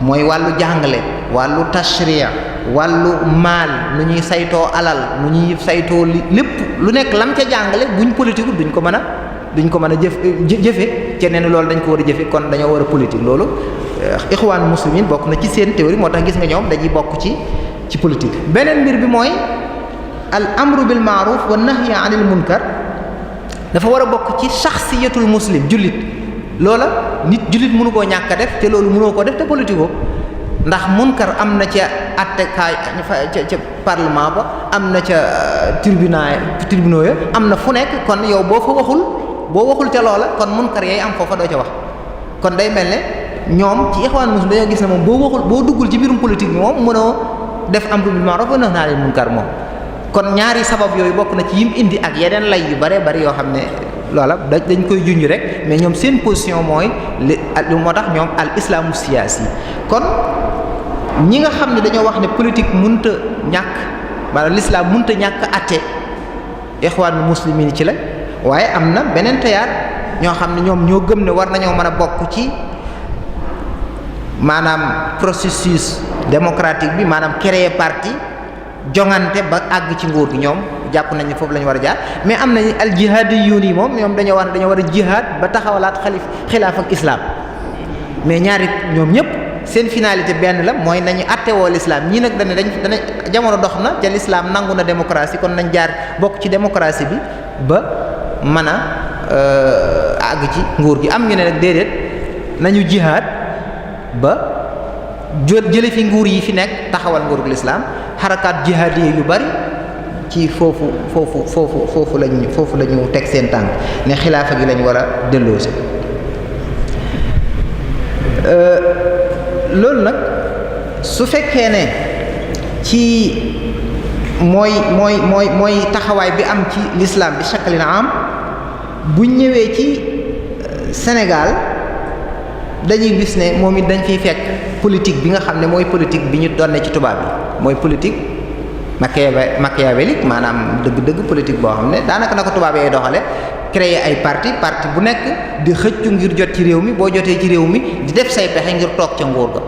mooy wàllu jàngale wàllu tashriya wàllu maal nu ñuy saytoo alal nu ñuy saytoo lépp lu nekk lam ca jàngale buñ politique duñ ko mën a jëfe ca ne loolu dañ ko war a jëfe kon dañoo war a politique loolu ixwaan muslimin bokk na ci seen théorie moo tax gis nga ñoom dañuy bokk ci politique. beneen mbir bi mooy al amru bil ma'ruf wa nahyi anil munkar dafa war a bokk ci shaxsiyatul muslim jullit loola nit jullit mënu koo ñàkk a def te loolu mënoo ko def te politique ko ndax munkar am na ca attekaay ca parlement ba am na ca tribunaux ya am na fu nekk kon yow boo waxul ca loola kon munkar yaay am foofa doo ca wax kon day mel ne ñoom ci ixwaan muslim dañoo gis ne moom boo duggul ci mbirum politique bi moom mënoo def amru bil ma'ruf wa nahyi anil munkar moom kon ñaari sabab yooyu bokk na ci yim indi ak yeneen lay yu bare bari yoo xam ne loola dañ koy junj rek mais ñoom seen position mooy moo tax ñoom al islaamu siyaasi kon ñi nga xam ne dañoo wax ne politique mënta ñàkk maanaam l'islam mënta ñàkk atte ixwaan muslimin ci la waaye am na beneen tayaar ñoo xam ne ñoom ñoo gëm ne war nañoo mën a bokk ci maanaam processus démocratique bi maanaam créer parti jongante ba àgg ci nguur gi ñoom jàpp nañ ne foofu la ñu war a jaar mais am nañu al jihaadiyuun yi moom ñoom dañoo wax ne dañoo war a jihaad ba taxawalaat xilaaf ak islam mais ñaari ñoom ñëpp seen finalité benn la mooy nañu attewoo l'islam ñii nag dana jamono dox na ca l'islam nangu na démocratie kon nañ jaar bokk ci démocratie bi ba mën a àgg ci nguur gi am ñu ne nag déedéet nañu jihaad ba jële fi nguur yi fi nekk taxawal nguurug l'islam xarakaat jihaadiye yu bari ci foofu lañu teg seen tànk ne xilaafa gi lañ war a delloosi loolu nag su fekkee ne ci mooy taxawaay bi am ci l'islam bi shaklin am buñ ñëwee ci Sénégal dañuy gis ne moom it dañ fiy fekk politique bi nga xam ne mooy politique bi ñu donne ci tubaab bi mooy politique machiavélique maanaam dëgg-dëgg politique boo xam ne daanaka na ko tubaab yee doxale créer ay parti bu nekk di xëccu ngir jot ci réew mi boo jotee ci réew mi di def say pexe ngir toog ca nguur ga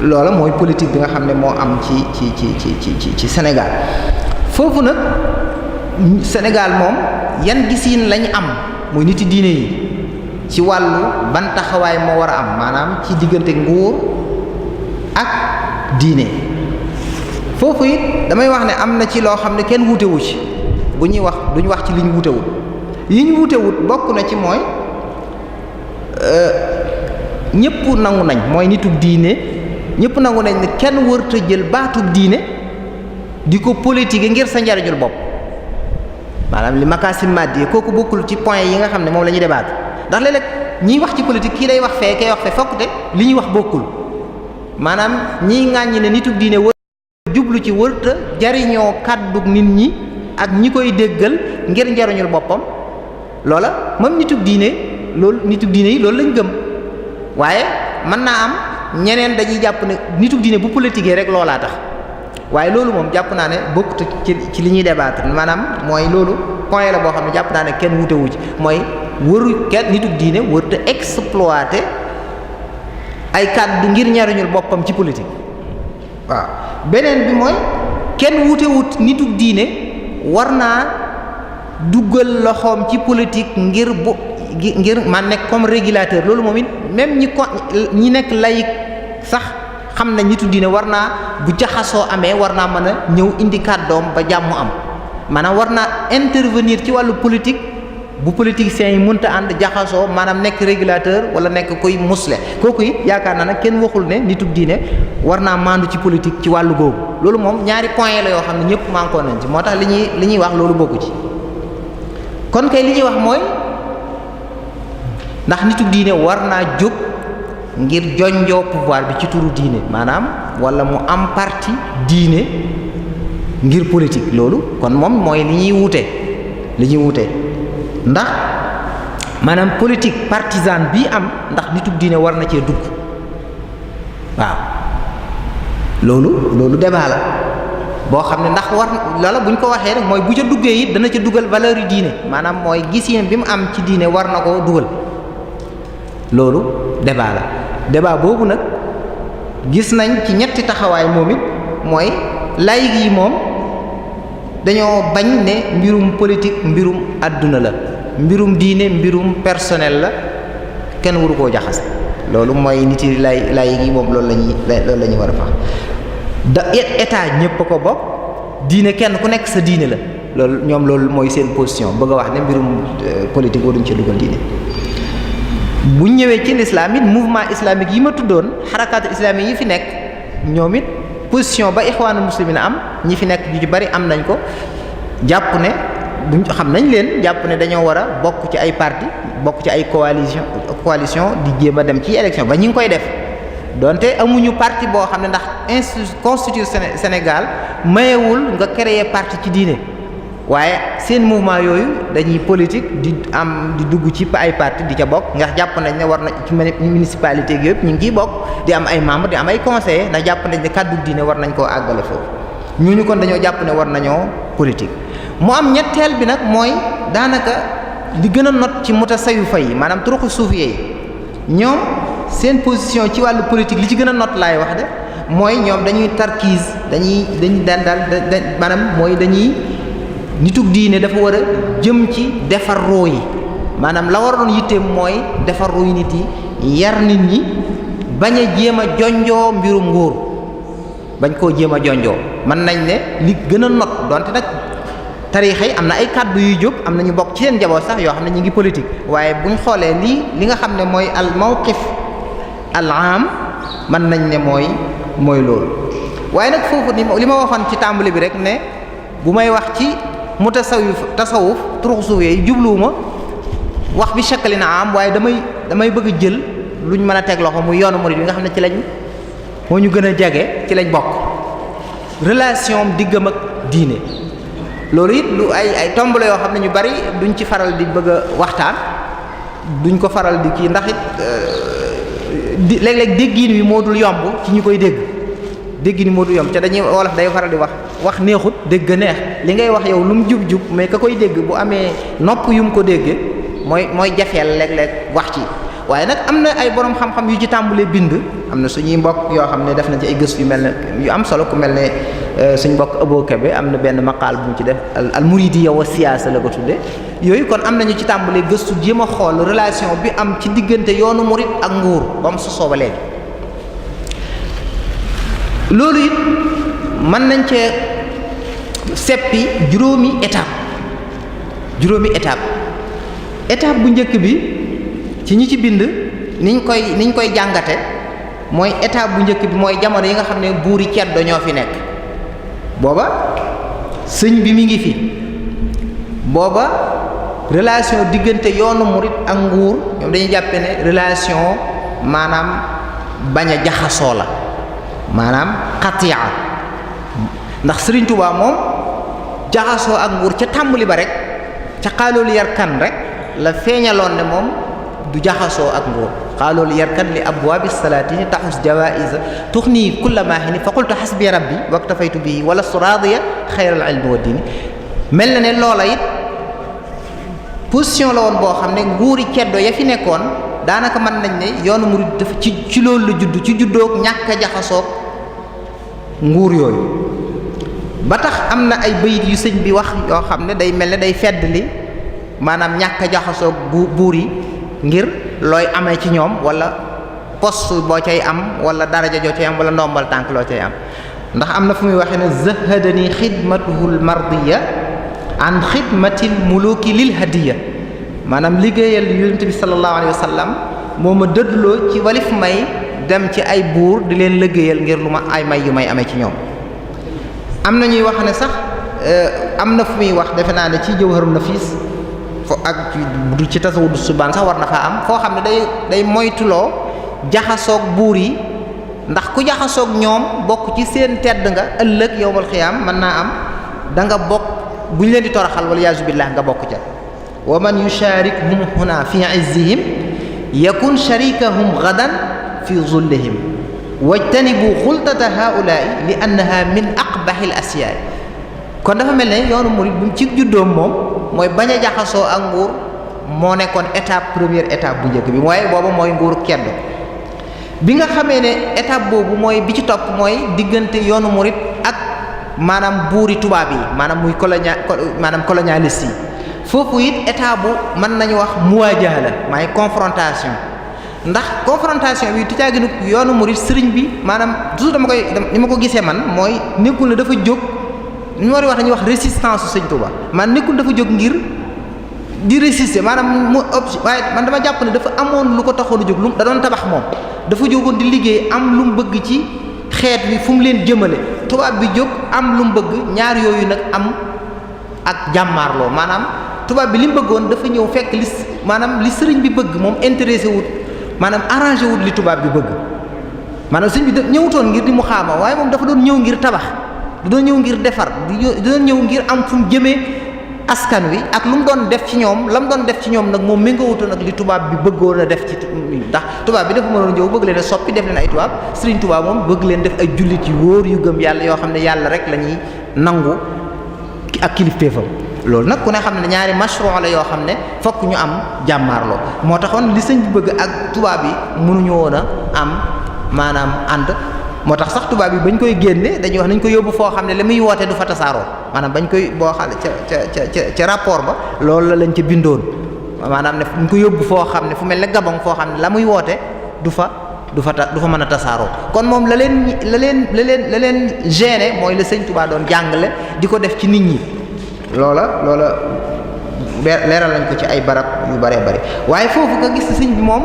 loola mooy politique bi nga xam ne moo am ci Sénégal foofu nag Sénégal moom yan gisiin lañ am muy niti diine yi ci wàllu ban taxawaay moo war a am maanaam ci diggante nguur ak diine foofu it damay wax ne am na ci loo xam ne kenn wuutewu ci bu ñuy wax duñu wax ci li ñu wuutewut yi ñu wuutewut bokk na ci mooy ñëpp nangu nañ mooy nitug diine ñëpp nangu nañ ne kenn wërta jël baatub diine di ko politique ngir sa njariñul bopp maanaam li makaasim maddi kooku bokkul ci point yi nga xam ne moom la ñuy débattre ndax léeg-léeg ñiy wax ci politique kii day wax fee kay wax fee fokk te li ñuy wax bokkul maanaam ñiy ŋàññi ne nitug diine wër jublu ci wërta jariñoo kàddug nit ñi ak ñi koy déggal ngir njariñul boppam loola moom nitug diine yi loolu lañ gëm waaye mën naa am ñeneen dañuy jàpp ne nitug diine bu politique rek loolaa tax waaye loolu moom jàpp naa ne bokkut ci li ñuy débattre maanaam mooy loolu point la boo xam ne jàpp naa ne kenn wutewu ci mooy wëru kenn nitug diine wërta exploiter ay kàddu ngir njariñul boppam ci politique waaw beneen bi mooy kenn wutewut nitug diine war naa duggal loxoom ci politique ngir man nekk comme régulateur loolu moom it même ñi nekk laïc sax xam na nitug diine war naa bu jaxasoo amee war naa mën a ñëw indi kàddoom ba jàmm am maanaam war naa intervenir ci wàllu politique bu politiciens yi mënta ànd jaxasoo maanaam nekk régulateur wala nekk koy musle kooku it yaakaar naa nag kenn waxul ne nitug diine war naa maandu ci politique ci wàllu googu loolu moom ñaari point la yoo xam ne ñëpp mànkoo nañ ci moo tax li ñuy wax loolu bokku ci kon kay li ñuy wax mooy ndax nitug diine war naa jóg ngir jonjoo pouvoir bi ci turu diine maanaam wala mu am parti diine ngir politique loolu kon moom mooy li ñuy wute ndax maanaam politique partisane bii am ndax nitug diine war na cee dugg waaw loolu débat la boo xam ne ndax war loola buñ ko waxee rek mooy bu ca duggee it dana ca dugal valeur yu diine maanaam mooy gis-yéen bi mu am ci diine war na koo dugal loolu débat la débat boobu nag gis nañ ci ñetti taxawaay moom it mooy laïc yi moom dañoo bañ ne mbirum politique mbirum àdduna la mbirum diine mbirum personnel la kenn waru koo jaxase loolu mooy nit yi laïc yi moom loolu la ñuy war a fax da état ñépp a ko bokk diine kenn ku nekk sa diine la loolu ñoom loolu mooy seen position bëgg a wax ne mbirum politique waruñ ci dugal diine bu ñëwee ci l'islam it mouvement islamique yi ma tuddoon xarakaatu islamique yi fi nekk ñoom it position ba ixwaanul muslimina am ñi fi nekk ñu ci bari am nañ ko jàpp ne buñ xam nañ leen jàpp ne dañoo war a bokk ci ay parti bokk ci ay coalition di jéem a dem ci élection ba ñi ngi koy def donte amuñu parti boo xam ne ndax constitution Sénégal mayewul nga créer parti ci diine waaye seen mouvement yooyu dañuy politique di dugg ci ay parti di ca bokk ndax jàpp nañ ne war na ci municipalité gi yëpp ñu ngi ciy bokk di am ay membres di am ay conseillers ndax jàpp nañ ne kàddu diine war nañ koo àggale foofu ñooñu kon dañoo jàpp ne war nañoo politique. mu am ñetteel bi nag mooy daanaka li gën a not ci mutasawwifa yi maanaam turuqu suufiyya yi ñoom seen position ci wàllu politique li ci gën a not laay wax de mooy ñoom dañuy tarkiis dañuy daan daal maanaam mooy dañuy. nitug diine dafa war a jëm ci defar roo yi maanaam la waroon yitteem mooy defar roo yi nit yi yar nit ñi bañ a jéem a jonjoo mbirum nguur bañ koo jéem a jonjoo mën nañ ne li gën a not donte nag tariixa yi am na ay kàddu yuy jóg am na ñu bokk ci seen njaboot sax yoo xam ne ñu ngi politique waaye buñ xoolee li nga xam ne mooy al mawqif al am mën nañ ne mooy loolu waaye nag foofu li ma waxoon ci tàmbali bi rek ne bu may wax ci tasawuf turuq suuf yi jubluwuma wax bi shakkali na am waaye damay bëgg a jël luñ mën a teg loxo muy yoonu murid bi nga xam ne ci lañ moo ñu gën a jege ci lañ bokk relation diggam ak diine loolu it lu ay tomb la yoo xam ne ñu bari duñ ci faral di bëgg a waxtaan duñ ko faral di kii ndax it léeg-léeg déggiin wi moo dul yomb ci ñi koy dégg ni moo du yomb te dañuy wolof day faral di wax neexut dégg neex li ngay wax yow lu mu jub mais ka koy dégg bu amee nopp yu mu ko déggee mooy jafeel léeg-léeg wax ci waaye nag am na ay borom xam-xam yu ci tàmbalee bind am na suñuy mbokk yoo xam ne def nañ ci ay gëstu yu mel ne yu am solo ku mel ne suñ mbokk Abo Kebe am na benn maqaal bu mu ci def al muridiyya wa siyaasa la ko tudde yooyu kon am nañu ci tàmbalee gëstu jéem a xool relation bi am ci diggante yoonu murid ak nguur ba mu sosoo ba léegi loolu it mën nañ cee seppi juróomi étape bu njëkk bi ci ñi ci bind niñ koy jàngate mooy étape bu njëkk bi mooy jamono yi nga xam ne buuri ceddo ñoo fi nekk booba sëñ bi mi ngi fi booba relation diggante yoonu murit ak nguur ñoom dañuy jàppe ne relation maanaam bañ a jaxasoo la maanaam xatiya ndax Sëriñ Tuubaa moom jaxasoo ak nguur ca tàmbali ba rek ca xaaloolu yarkan rek la feeñaloon ne moom du jaxasoo ak nguur xaaloolu yarkan li abwaabi salaatini taxus jawaïsa tuxni kulla maahini fa qultu xasbi rabbi waktafaytu bihi wala suraadiya xayral ilmi wa diini mel na ne loola it position la woon boo xam ne nguuri ceddo ya fi nekkoon daanaka mën nañ ne yoonu murid dafa ci loolu la judd ci juddoog ñàkk a jaxasoog nguur yooyu ba tax am na ay bayit yu sëñ bi wax yoo xam ne day mel ne day feddli maanaam ñàkk a jaxasoog buur yi ngir looy amee ci ñoom wala poste boo cay am wala daraja joo cay am wala ndombal tànk loo cay am ndax am na fu muy waxee ne zahadani xidmatuhul mardiya an xidmatil muluki lil hadiya maanaam liggéeyal yonent bi sallallahu alayhi wa sallam moo ma dëddloo ci walif may dem ci ay buur di leen liggéeyal ngir lu ma ay may yu may amee ci ñoom am na ñuy wax ne sax am na fu muy wax defe naa ne ci jawharun nafis fo ak ci tasawudu subaan sax war na faa am foo xam ne day moytuloo jaxasoog buur yi ndax ku jaxasoog ñoom bokk ci seen tedd nga ëllëg yowmal xiyaam mën naa am da nga bokk bu ñu leen di toroxal wala yaasu billah nga bokk ca wa man yusharikhum huna fi izzihim yakun sharikahum gadan fi zullihim wajtanibu xultata haulaai li annaha min aqbahil asyaay kon dafa mel ne yoonu murid bu ci juddoom moom mooy bañ a jaxasoo ak nguur moo nekkoon première étape bu njëkk bi mooy booba mooy nguur keddo bi nga xamee ne étape boobu mooy bi ci topp mooy diggante yoonu murit ak maanaam buuri tubaab yi maanaam muy colonialiste yi foofu it état bu mën nañu wax muwaajaha la maay confrontation ndax confrontation bi tucaaginu yoonu murit sëriñ bi maanaam toujours ni ma ko gisee man mooy nekkul ne dafa jóg ñu war a wax dañuy wax résistance su sëñ Tuubaa man nekkul dafa jóg ngir di résister maanaam waaye man dama jàpp ne dafa amoon lu ko taxoon a jóg lu da doon tabax moom dafa jógoon di liggéey am lu mu bëgg ci xeet wi fu mu leen jëmale tubaab bi jóg am lu mu bëgg ñaar yooyu nag am ak jàmmaarloo maanaam tubaab bi li mu bëggoon dafa ñëw fekk li sëriñ bi bëgg moom intéressé wut maanaam arrangé wut li tubaab bi bëgg maanaam sëriñ bi ñëwutoon ngir di mu xaama waaye moom dafa doon ñëw ngir tabax da doon ñëw ngir defar da doon ñëw ngir am fu mu jëmee askan wi ak lu mu doon def ci ñoom la mu doon def ci ñoom nag moom méngoowutoon ak li tubaab bi bëggoon a def ci ndax tubaab bi dafa mënoon ñëw bëgg leen a soppi def leen ay tubaab sëriñ tubaab moom bëgg leen def ay jullit yu wóor yu gëm yàlla yoo xam ne yàlla rek la ñuy nangu ak kilifteefam loolu nag ku ne xam ne ñaari mashru' la yoo xam ne fokk ñu am jàmmaarloo moo taxoon li sëñ bi bëgg ak tubaab yi mënuñu woon a am maanaam ànd moo tax sax tubaab yi bañ koy génne dañuy wax nañ ko yóbbu foo xam ne la muy woote du fa tasaaroo maanaam bañ koy boo xale ca rapport ba loolu la lañ ca bindoon maanaam ne ñu ko yóbbu foo xam ne fu mel ne Gabon foo xam ne la muy woote du fa mën a tasaaroo kon moom la leen gêné mooy la sëñ Tuubaa doon jàngale di ko def ci nit ñi loola leeral nañ ko ci ay barab yu bëree bëri waaye foofu nga gis sëñ bi moom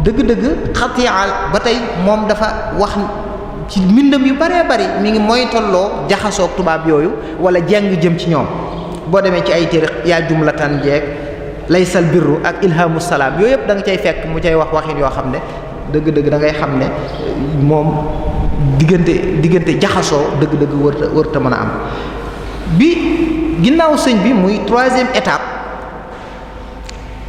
dëgg-dëgg xatiyaal ba tey moom dafa wax ci mbindam yu bëree bëri mi ngi mooy tolloo jaxasoog tubaab yooyu wala jeng jëm ci ñoom boo demee ci ay téere yaa jumlatan jeeg laysal birru ak ilhamu salaam yooyu yëpp da nga cay fekk mu cay wax waxin yoo xam ne dëgg-dëgg da ngay xam ne moom diggante jaxasoo dëgg-dëgg wërta mën a am bi ginnaaw sëñ bi muy troisième étape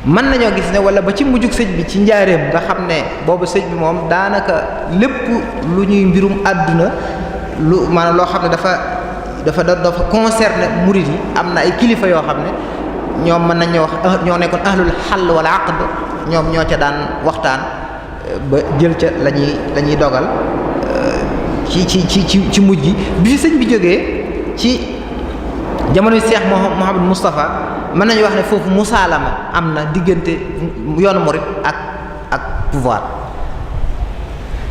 mën nañoo gis ne wala ba ci mujjug sëñ bi ci njaareem nga xam ne boobu sëñ bi moom daanaka lépp lu ñuy mbirum àdduna lu maanaam loo xam ne dafa concerné murid yi am na ay kilifa yoo xam ne ñoom mën nañoo wax ñoo nekkoon ahlul xall wala aqd ñoom ñoo ca daan waxtaan ba jël ca la ñuy dogal ci mujj gi bi fi sëñ bi jógee ci jamono Cheikh Mouhamadou Moustapha mën nañu wax ne foofu musaalama am na diggante yoonu murid ak pouvoir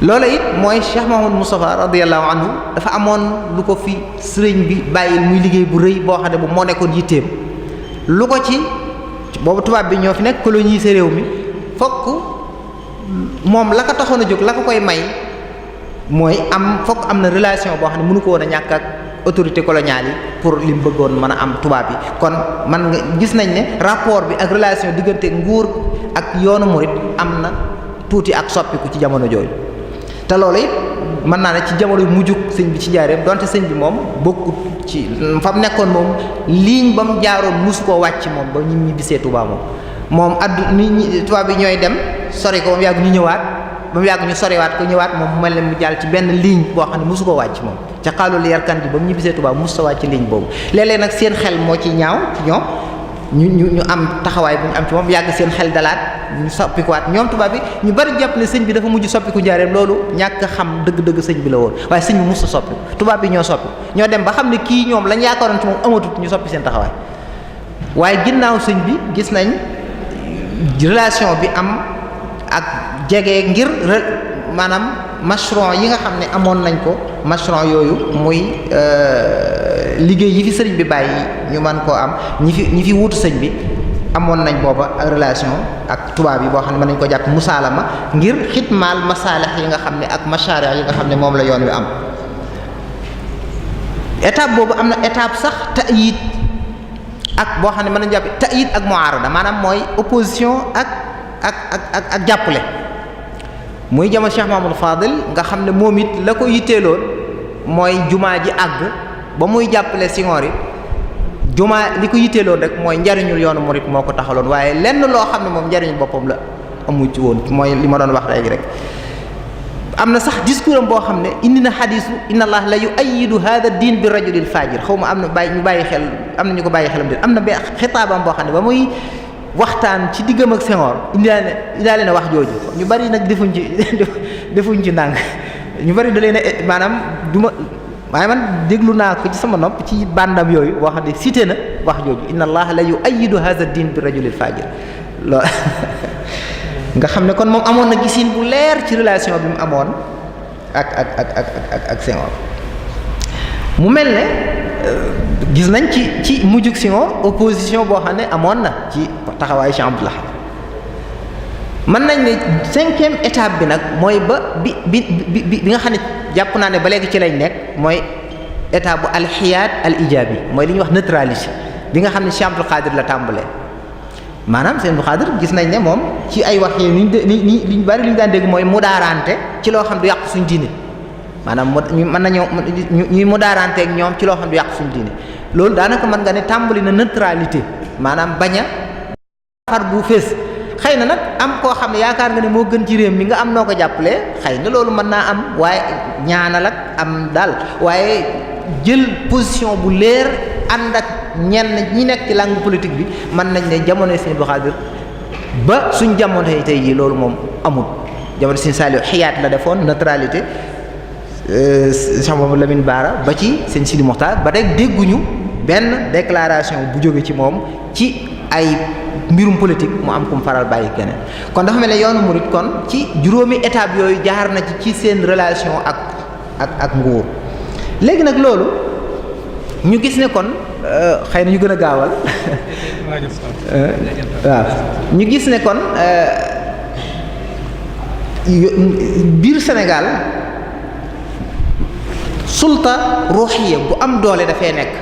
loola it mooy Cheikh Mouhamadou Moustapha radiyallahu anhu dafa amoon lu ko fi sëriñ bi bàyyil muy liggéey bu rëy boo xam ne bu moo nekkoon yitteem lu ko ci boobu tubaab bi ñoo fi nekk coloniser réew mi fokk moom la ko taxoon a jóg la ko koy may mooy fokk am na relation boo xam ne mënu ko woon a ñàkk ak autorité coloniale yi pour li mu bëggoon mën a am tubaab yi kon man nga gis nañ ne rapport bi ak relation diggante nguur ak yoonu murid am na tuuti ak soppiku ci jamono jooju te loolu it mën naa ne ci jamono yu mujjug sëñ bi ci njaareem donte sëñ bi moom bokkut ci fa mu nekkoon moom ligne ba mu jaaroon musu koo wàcc moom ba ñu ñibbisee Tuubaa moom tubaab yi ñooy dem sori ko ba mu yàgg ñu ñëwaat ba mu yàgg ñu soriwaat ko ñëwaat moom mu mel ne mu jàll ci benn ligne boo xam ne mosu koo wàcc moom ca xaalul yarkan bi ba mu ñibbisee Tuubaa mosu wàcc ci ligne boobu léeg-léeg nag seen xel moo ci ñaaw ci ñoom ñu am taxawaay bu ñu am ci moom yàgg seen xel dalaat ñu soppikuwaat ñoom tubaab bi ñu bari jàpp ne sëñ bi dafa mujj soppiku njaareem loolu ñàkk a xam dëgg-dëgg sëñ bi la woon waaye sëñ bi mosu soppiku tubaab bi ñoo soppi ñoo dem ba xam ne kii ñoom lañ yaakaaroon ci moom amatut ñu soppi seen taxawaay waaye ginnaaw sëñ bi gis nañ relation bi am ak jege ngir maanaam mashron yi nga xam ne amoon nañ ko mashron yooyu muy liggéey yi fi sëriñ bi bàyyi ñu mën koo am ñi fi wuutu sëñ bi amoon nañ booba relation ak tubaab yi boo xam ne mën nañ ko jàpp musaalama ngir xitmaal masaalix yi nga xam ne ak mashaari yi nga xam ne moom la yoon wi am étape boobu am na étape sax ta'yid ak boo xam ne mën nañ jàpp ta'yid ak mu'arada maanaam mooy opposition ak jàppale muy jamono Cheikh Mamadou Fadil nga xam ne moom it la ko yitteeloon mooy jumaa ji àgg ba muy jàppale Senghor it jumaa li ko yitteeloon rek mooy njariñul yoonu murid moo ko taxaloon waaye lenn loo xam ne moom njariñu boppam la amu ci woon mooy li ma doon wax léegi rek am na sax discours am boo xam ne indi na xadiisu inna allah la yu'ayyidu hadha ad-din bi rajulil fajir xaw ma am na ñu bàyyi xel am na ñu ko bàyyi xelam de am na ba xitaabam boo xam ne ba muy waxtaan ci diggam ak Senghor indaale na wax jooju ñu bari nag defuñ ci ndànk ñu bari da leen maanaam waaye man déglu naa ko ci sama nopp ci bandam yooyu boo xam ne cité na wax jooju inna allaha la yu'ayyidu hadha ad-din bi rajulil fajir loolu nga xam ne kon moom amoon na gisin bu leer ci relation bi mu amoon ak Senghor mu mel ne gis nañ ci mujjug Senghor opposition boo xam ne amoon na ci taxawaayu Cheikh Abdoul Ahad mën nañ ne 5e étape bi nag mooy ba bi nga xam ne jàpp naa ne ba léegi ci lañ nekk mooy étape bu alxiyaat al ijaabi mooy li ñuy wax neutralité bi nga xam ne Cheikh Abdul Qadir la tàmbalee maanaam Cheikh Abdul Qadir gis nañ ne moom ci ay wax yi li ñu bari li ñu daan dégg mooy mudaarante ci loo xam du yàq suñ diine maanaam mën nañoo ñuy mudaarante ak ñoom ci loo xam du yàq suñ diine loolu daanaka mën nga ne tàmbali na neutralité maanaam bañ a far bu fees xëy na nag am koo xam ne yaakaar nga ne moo gën ci réew mi nga am noo ko jàppalee xëy na loolu mën naa am waaye ñaanal ak am daal waaye jël position bu leer ànd ak ñenn ñi nekk ci langue politique bi mën nañ ne jamono Sëriñ Abdou Khadre ba suñ jamono tey jii loolu moom amul jamono Sëriñ Saliou xiyaat la defoon neutralité Cheikh Mamadou Lamine Bara ba ci Sëriñ Sidi Mokhtar ba rek dégguñu benn déclaration bu jóge ci moom ci ay mbirum politique mu am kum faral bàyyi keneen kon dafa mel ne yoonu murid kon ci juróomi étape yooyu jaar na ci seen relation ak nguur léegi nag loolu ñu gis ne kon xëy na ñu gën a gaawal waaw ñu gis ne kon biir Sénégal sulta ruuxiya bu am doole dafay nekk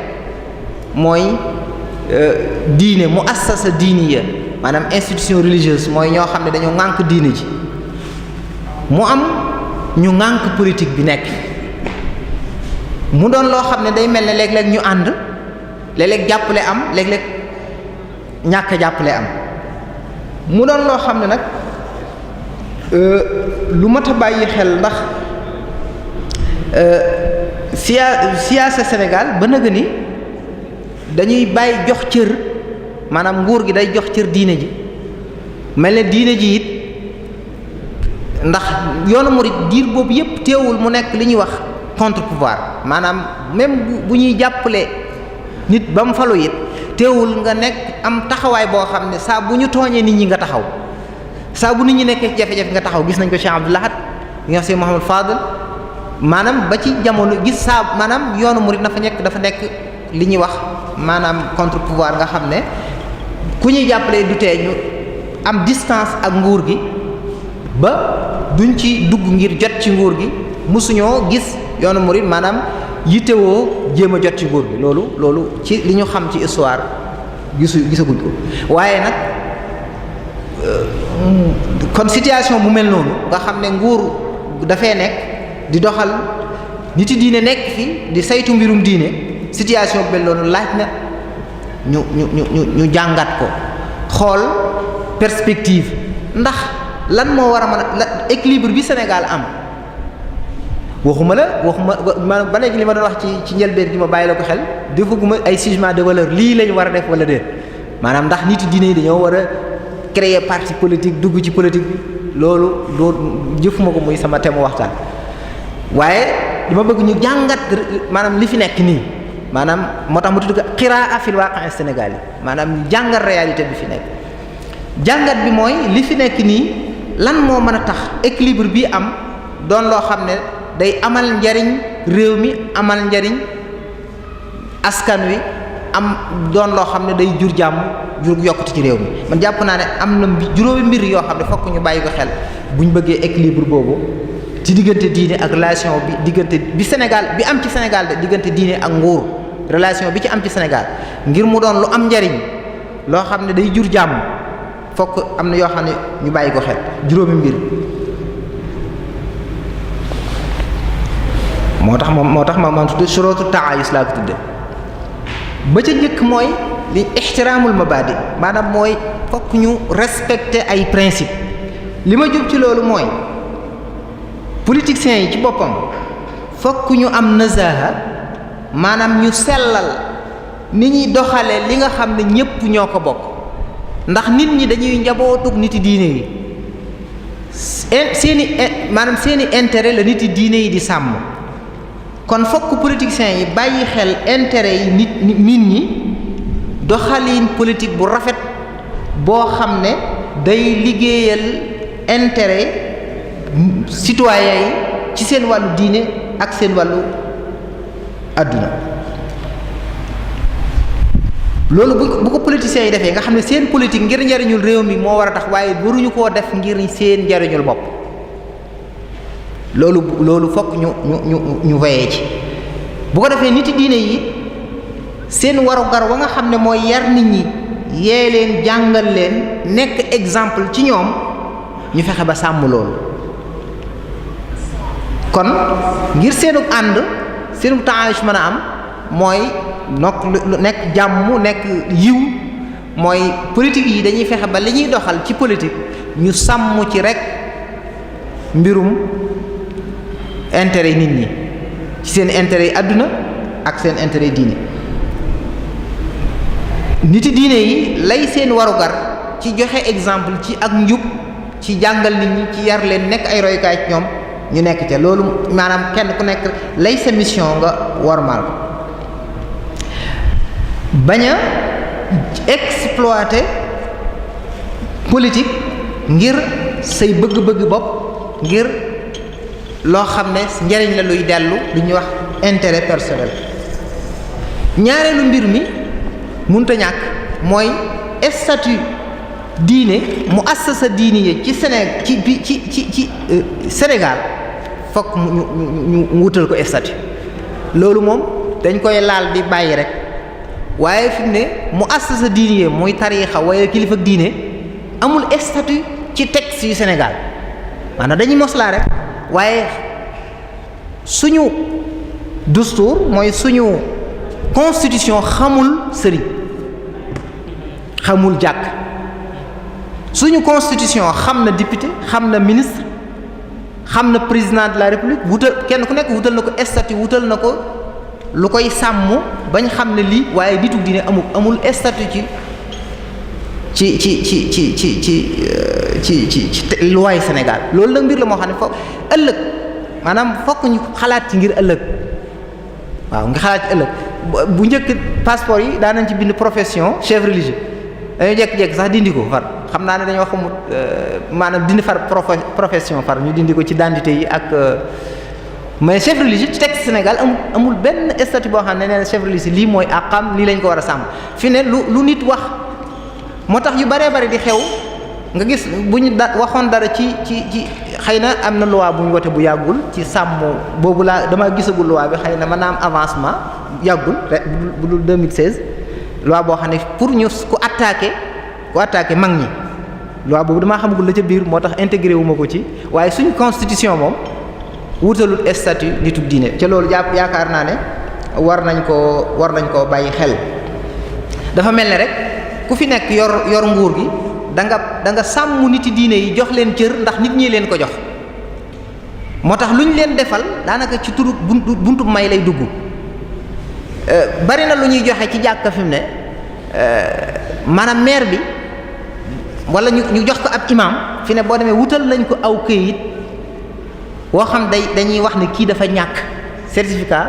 mooy diine mu assasa diiniya maanaam institution religieuse mooy ñoo xam ne dañoo ŋànk diine ji mu am ñu ŋànk politique bi nekk mu doon loo xam ne day mel ne léeg-léeg ñu ànd léeg-léeg jàppale am léeg-léeg ñàkk jàppale am mu doon loo xam ne nag lu mat a bàyyi xel ndax siyaasa Sénégal ba nëgë ni dañuy bàyyi jox cër maanaam nguur gi day jox cër diine ji mel ne diine ji it ndax yoonu murid diir boobu yépp teewul mu nekk li ñuy wax contre pouvoir maanaam même bu ñuy jàppale nit ba mu falu it teewul nga nekk am taxawaay boo xam ne saa bu ñu tooñee nit ñi nga taxaw saa bu nit ñi nekkee jafe-jafe nga taxaw gis nañ ko Cheikh Abdoul Ahad gi nga Cheikh Mouhamed Fadel maanaam ba ci jamono gis saa maanaam yoonu murid dafa nekk li ñuy wax maanaam contre pouvoir nga xam ne ku ñuy jàppale du tee ñu am distance ak nguur gi ba duñ ci dugg ngir jot ci nguur gi mësuñoo gis yoonu murid maanaam yittewoo jéem a jot ci nguur gi loolu ci li ñu xam ci histoire gisaguñ ko waaye nag kon situation bu mel noonu nga xam ne nguur dafay nekk di doxal nit yi diine nekk fi di saytu mbirum diine situation bu mel noonu laaj na ñu jàngat ko xool perspective ndax lan moo war a mën a équilibre bi Sénégal am waxuma maanaam ba léegi li ma doon wax ci njëlbeen gi ma bàyyi la ko xel defaguma ay jugement de valeur lii lañu war a def wala déet maanaam ndax nit diine yi dañoo war a créer parti politique dugg ci politique bi loolu jëfuma ko muy sama thème waxtaan waaye dama bëgg ñu jàngat maanaam li fi nekk nii maanaam moo tax mu tudd ko qiraa fil waaqi' Sénégal yi maanaam jàngat réalité bi fi nekk jàngat bi mooy li fi nekk nii lan moo mën a tax équilibre bi am doon loo xam ne day amal njariñ réew mi amal njariñ askan wi am doon loo xam ne day jur jàmm jur yokkute ci réew mi man jàpp naa ne am na juróomi mbir yoo xam ne fokk ñu bàyyi ko xel bu ñu bëggee équilibre boobu ci diggante diine ak relation bi diggante bi Sénégal bi am ci Sénégal de diggante diine ak nguur relation bi ci am ci Sénégal ngir mu doon lu am njariñ loo xam ne day jur jàmm fokk am na yoo xam ne ñu bàyyi ko xel juróomi mbir moo tax ma tudde shurutu ta'ayus laa ko tudde ba ca njëkk mooy li ixtiraamul mabadi maanaam mooy fokk ñu respecter ay principe li ma jub ci loolu mooy politiciens yi ci boppam fokk ñu am nazaha maanaam ñu sellal ni ñuy doxale li nga xam ne ñépp ñoo ko bokk ndax nit ñi dañuy njabootug niti diine yi maanaam seeni intérêt la niti diine yi di sàmm. kon fokk politiciens yi bàyyi xel intérêt yi nit ñi doxalin politique bu rafet boo xam ne day liggéeyal intérêt citoyens yi ci seen wàllu diine ak seen wàllu àdduna. loolu bu ko politiciens yi defee nga xam ne seen politique ngir njariñul réew mi moo war a tax waaye waruñu koo def ngir seen njariñul bopp. loolu fokk ñu weyee ci bu ko defee nit diine yi seen warugar wa nga xam ne mooy yar nit ñi yee leen jàngal leen nekk exemple ci ñoom ñu fexe ba sàmm loolu. kon ngir seenu ànd seenu taayush mën a am mooy nekk jàmm nekk yiw mooy politique yi dañuy fexe ba li ñuy doxal ci politique ñu sàmm ci rek mbirum intérêt nit ñi ci seen intérêt yi àdduna ak seen intérêt diine. niti diine yi lay seen warugar ci joxe exemple ci ak njub ci jàngal nit ñi ci yar leen nekk ay royukaay ci ñoom ñu nekk ca loolu maanaam kenn ku nekk lay sa mission nga wormaal ko bañ a exploiter politique ngir say bëgg-bëgg bopp ngir loo xam ne njariñ la luy dellu lu ñuy wax intérêt personnel. ñaareelu mbir mi munta ñàkk mooy statut diine mu assasa diine yi ci Sénégal fokk ñu wutal ko statut. loolu moom dañ koy laal di bàyyi rek waaye fi mu ne mu assasa diine yi muy tariixa waaye kilifa diine amul statut ci texte yu Sénégal maanaam dañuy moslaa rek waaye suñu dustuur mooy suñu constitution xamul sëriñ xamul jàkk suñu constitution xam na député xam na ministre xam na président de la république wutal kenn ku nekk wutal na ko statut wutal na ko lu koy sàmm bañ xam ne lii waaye nitu diine amul statut ci loi Sénégal. loolu nag mbir la moo xam ne foofu ëllëg maanaam fokk ñu xalaat ci ngir ëllëg waaw nga xalaat ci ëllëg bu njëkk passeport yi daan nañ ci bind profession chef religieux dañoo jekk-jekk sax dindi ko far xam naa ne dañoo xamut maanaam dindi far profession far ñu dindi ko ci identité yi ak mais chef religieux ci texte Sénégal amul benn statut boo xam ne nee na chef religieux lii mooy àqam lii lañ ko war a sàmm fi ne lu nit wax moo tax yu baree bari di xew nga gis bu ñu waxoon dara ci xëy na am na loi bu ñu wote bu yàggul ci sàmm boobu laa dama gisagul loi bi xëy na mën naa am avancement yàggul bu dul 2016 loi boo xam ne pour ñu ku attaqué mag ñi loi boobu damaa xamagul la ca biir moo tax intégré wu ma ko ci waaye suñu constitution moom wutalul statut nitu diine ca loolu yaakaar naa ne war nañ koo bàyyi xel. dafa mel ne rek ku fi nekk yor nguur gi da nga sàmm niti diine yi jox leen cër ndax nit ñi leen ko jox moo tax lu ñu leen defal daanaka ci turu buntu may lay dugg. bari na lu ñuy joxe ci jàkka fi mu ne maanaam maire bi wala ñu jox ko ab imam fi ne boo demee wutal nañ ko aw këyit boo xam dañuy wax ne kii dafa ñàkk certificat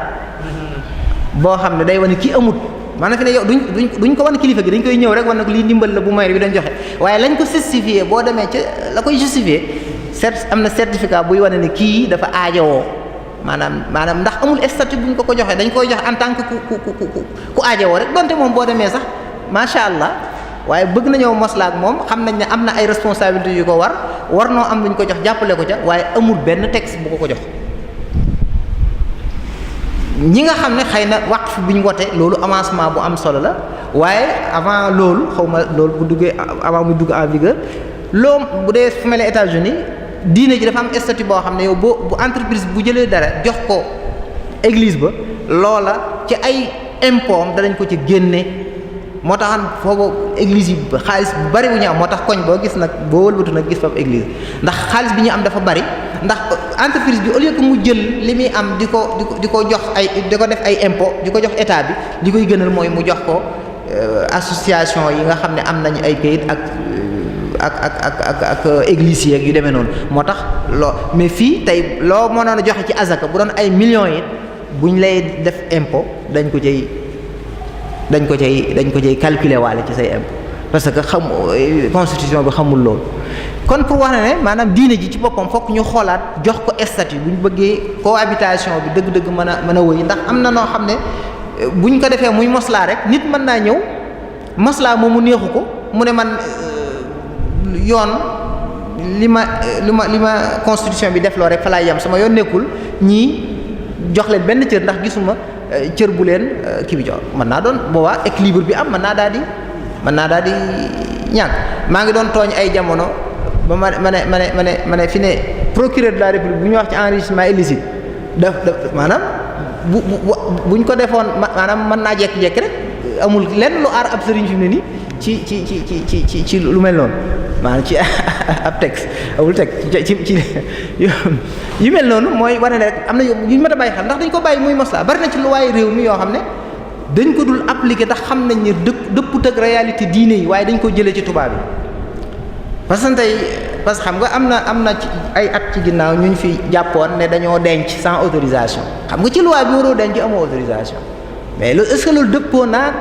boo xam ne day wane kii amut maanaam fi ne yow duñ ko wan kilifa gi dañ koy ñëw rek wan ne ko lii ndimbal la bu maire bi dañ joxe waaye lañ ko justifié boo demee ca la koy justifié am na certificat buy wane ne kii dafa aajowoo maanaam ndax amul statut buñ ko joxee dañ koy jox en tant que ku aajowoo rek donte moom boo demee sax macha allah waaye bëgg nañoo moslaak moom xam nañ ne am na ay responsabilités yu ko war noo am luñ ko jox jàppale ko ca waaye amul benn texte bu ko jox. ñi nga xam ne xëy na waqf bi ñu wote loolu avancement bu am solo la waaye avant loolu xaw ma loolu bu duggee avant muy dugg en vigueur loolu bu dee fu mel ne États-Unis diine ji dafa am statut boo xam ne yow bu entreprise bu jëlee dara jox ko église ba loola ci ay impôts danañ ko ci génne moo tax foofu église yi xaalis bu bari bu ñu am moo tax koñ boo gis nag boo wëlbatu nag gis foofu église ndax xaalis bi ñu am dafa bari ndax entreprise bi au lieu que mu jël li muy am di ko jox di ko def ay impôts di ko jox état bi li koy gënal mooy mu jox ko association yi nga xam ne am nañu ay kayit ak église yi ak yu demee noonu moo tax mais fii tey loo mënoon a joxe ci azaka bu doon ay millions yi buñ lay def impôt dañ ko cay calculer waale ci say impôt parce que constitution bi xamul loolu. kon pour wax ne maanaam diine ji ci boppam fokk ñu xoolaat jox ko statut bu ñu bëggee cohabitation bi dëgg-dëgg mën a wëy ndax am na noo xam ne buñ ko defee muy moslaa rek nit mën naa ñëw moslaa moomu neexu ko mu ne man yoon li ma constitution bi def loo rek fa laay yem sama yoon nekkul ñii jox leen benn cër ndax gisuma cër bu leen kii bi jox mën naa doon boobaa équilibre bi am mën naa daal di ñàkk. maa ngi doon tooñ ay jamono ba ma ne fi ne procureur de la république bu ñu wax ci enrichissement illicite maanaam buñ ko defoon maanaam mën naa jekki-jekki rek amul lenn lu aar ab sëriñ fi mu ne nii ci lu mel noonu maanaam ci ab texte amul texte ci yu mel noonu mooy wane ne rek am na yu mat a bàyyi xel ndax dañ ko bàyyi muy masla bari na ci luwaayu réew mi yoo xam ne dañ ko dul appliquer ndax xam nañ ne dëpput ak réalité diine yi waaye dañ ko jëlee ci tubaab yi parce que xam nga am na ci ay at ci ginnaaw ñu fi jàppoon ne dañoo denc sans autorisation xam nga ci loi bi waroo denc amoo autorisation mais loolu est-ce que loolu dëppoo naa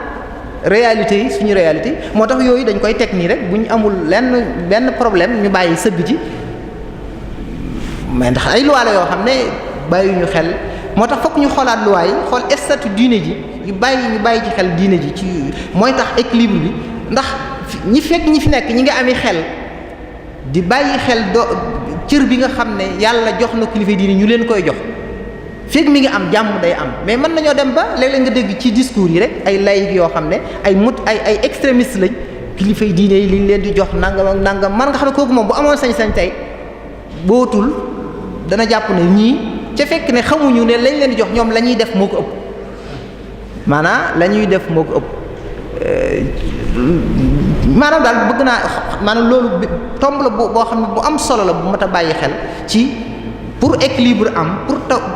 réalité yi suñu réalité yi moo tax yooyu dañ koy teg nii rek bu ñu amul benn problème ñu bàyyi sëgg ci mais ndax ay loi la yoo xam ne bàyyiwuñu xel moo tax fokk ñu xoolaat loi yi xool statut diine ji ñu bàyyi ci xel diine ji ci mooy tax équilibre bi ndax ñi fi nekk ñi nga ami xel di bàyyi xel cër bi nga xam ne yàlla jox na kilifa diine ñu leen koy jox fekk mi ngi am jàmm day am mais mën nañoo dem ba léeg-léeg nga dégg ci discours yi rek ay laïcs yoo xam ne ay extrémistes lañ kilifa diine yi liñ leen di jox nangam ak nangam man nga xam ne kooku moom bu amoon sañ-sañ tey bootul dana jàpp ne ñii ca fekk ne xamuñu ne lañ leen di jox ñoom la ñuy def moo ko ëpp maanaam la ñuy def moo ko ëpp maanaam daal bëgg naa maanaam loolu tomb la boo xam ne bu am solo la bu mat a bàyyi xel ci pour équilibre am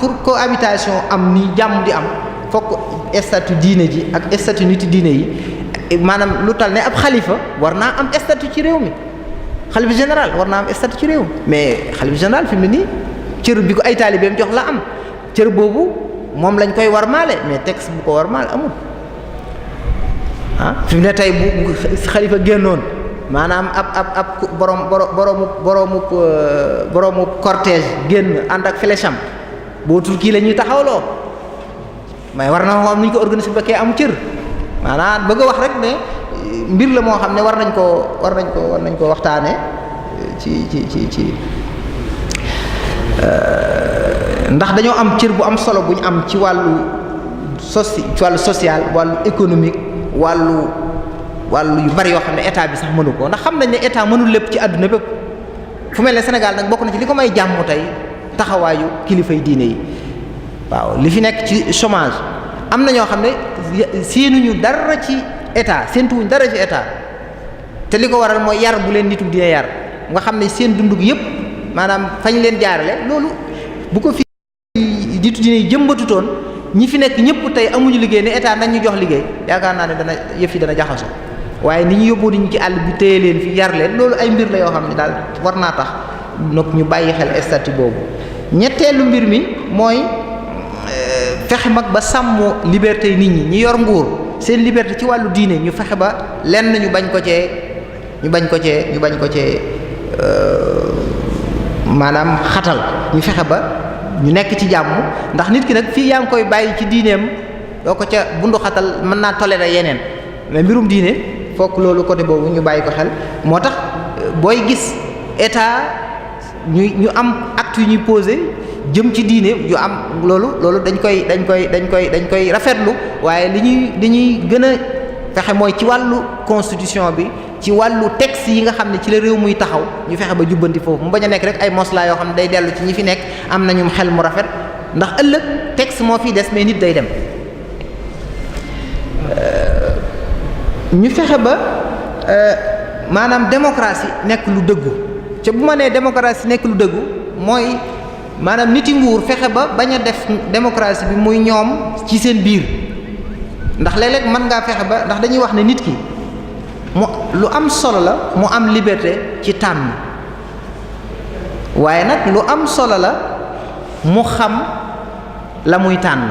pour cohabitation am ni jàmm di am fokk statut diine ji ak statut niti diine yi maanaam lu tal ne ab xalifa war naa am statut ci réew mi xalifa général war naa am statut ci réew mi mais xalifa général fi mu ne nii cër bi ko ay taalibeem jox la am cër boobu moom lañ koy warmaale mais texte bu ko warmaale amul fi mu ne tey bu xalifa génnoon maanaam ab boroomu cortège génn ànd ak flèche am bootul kii la ñuy taxawloo mais war na am nu ñu ko organiser ba kee am cër maanaam bëgg a wax rek ne mbir la moo xam ne war nañ koo waxtaane ci ndax dañoo am cër bu am solo bu ñu am ci wàllu social wàllu économique wàllu yu bari yoo xam ne état bi sax mënu ko ndax xam nañ ne état mënul lépp ci àdduna bépp fu mel ne Sénégal nag bokk na ci li ko may jàmm tey taxawaayu kilifay diine yi waaw li fi nekk ci chômage am na ñoo xam ne séenuñu dara ci état séentuwuñ dara ci état te li ko waral mooy yar bu leen nitu dina yar nga xam ne seen dundug yépp maanaam fañ leen jaarale loolu bu ko fi nitu dina yi jëmbatutoon ñi fi nekk ñëpp tey amuñu liggéey ne état nañ ñu jox liggéey yaakaar naa ne yëf yi dana jaxasoo waaye ni ñu yóbboo ni ñu ci àll bi téye leen fi yar leen loolu ay mbir la yoo xam ne daal war naa tax nag ñu bàyyi xel statut boobu ñetteelu mbir mi mooy fexe mag ba sàmm liberté nit ñi yor nguur seen liberté ci wàllu diine ñu fexe ba lenn ñu bañ ko cee maanaam xatal ñu fexe ba ñu nekk ci jàmm ndax nit ki nag fii yaa ngi koy bàyyi ci diineem doo ko ca bundu xatal mën naa tolérer yeneen mais mbirum diine fokk loolu côté boobu ñu bàyyi ko xel moo tax booy gis état ñu am acte yu ñuy posé jëm ci diine yu am loolu dañ koy rafetlu waaye li ñuy gën a fexe mooy ci wàllu constitution bi ci wàllu texte yi nga xam ne ci la réew muy taxaw ñu fexe ba jubbanti foofu mu bañ a nekk rek ay moslaa yoo xam ne day dellu ci ñi fi nekk am nañu xel mu rafet ndax ëllëg texte moo fi des mais nit day dem ñu fexe ba maanaam démocratie nekk lu dëggu ca bu ma nee démocratie nekk lu dëggu mooy maanaam niti nguur fexe ba bañ a def démocratie bi muy ñoom ci seen biir ndax léeg-léeg mën ngaa fexe ba ndax dañuy wax ne nit ki lu am solo la mu am liberté ci tànn waaye nag lu am solo la mu xam la muy tànn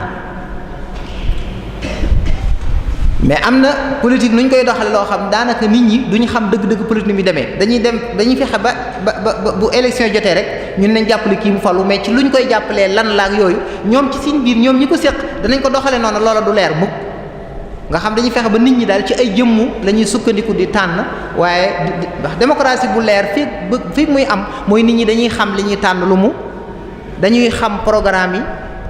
mais am na politique nu ñu koy doxale loo xam daanaka nit ñi duñu xam dëgg-dëgg politique ni muy demee dañuy fexe ba bu élection jotee rek ñun nañ jàppale kii mu falu mais ci lu ñu koy jàppalee lan la ak yooyu ñoom ci seen biir ñoom ñi ko séq danañ ko doxale noonu loola du leer mukk nga xam dañuy fexe ba nit ñi daal ci ay jëmmu la ñuy sukkandiku di tànn waaye ndax démocratie bu leer fii muy am mooy nit ñi dañuy xam li ñuy tànn lu mu dañuy xam programme yi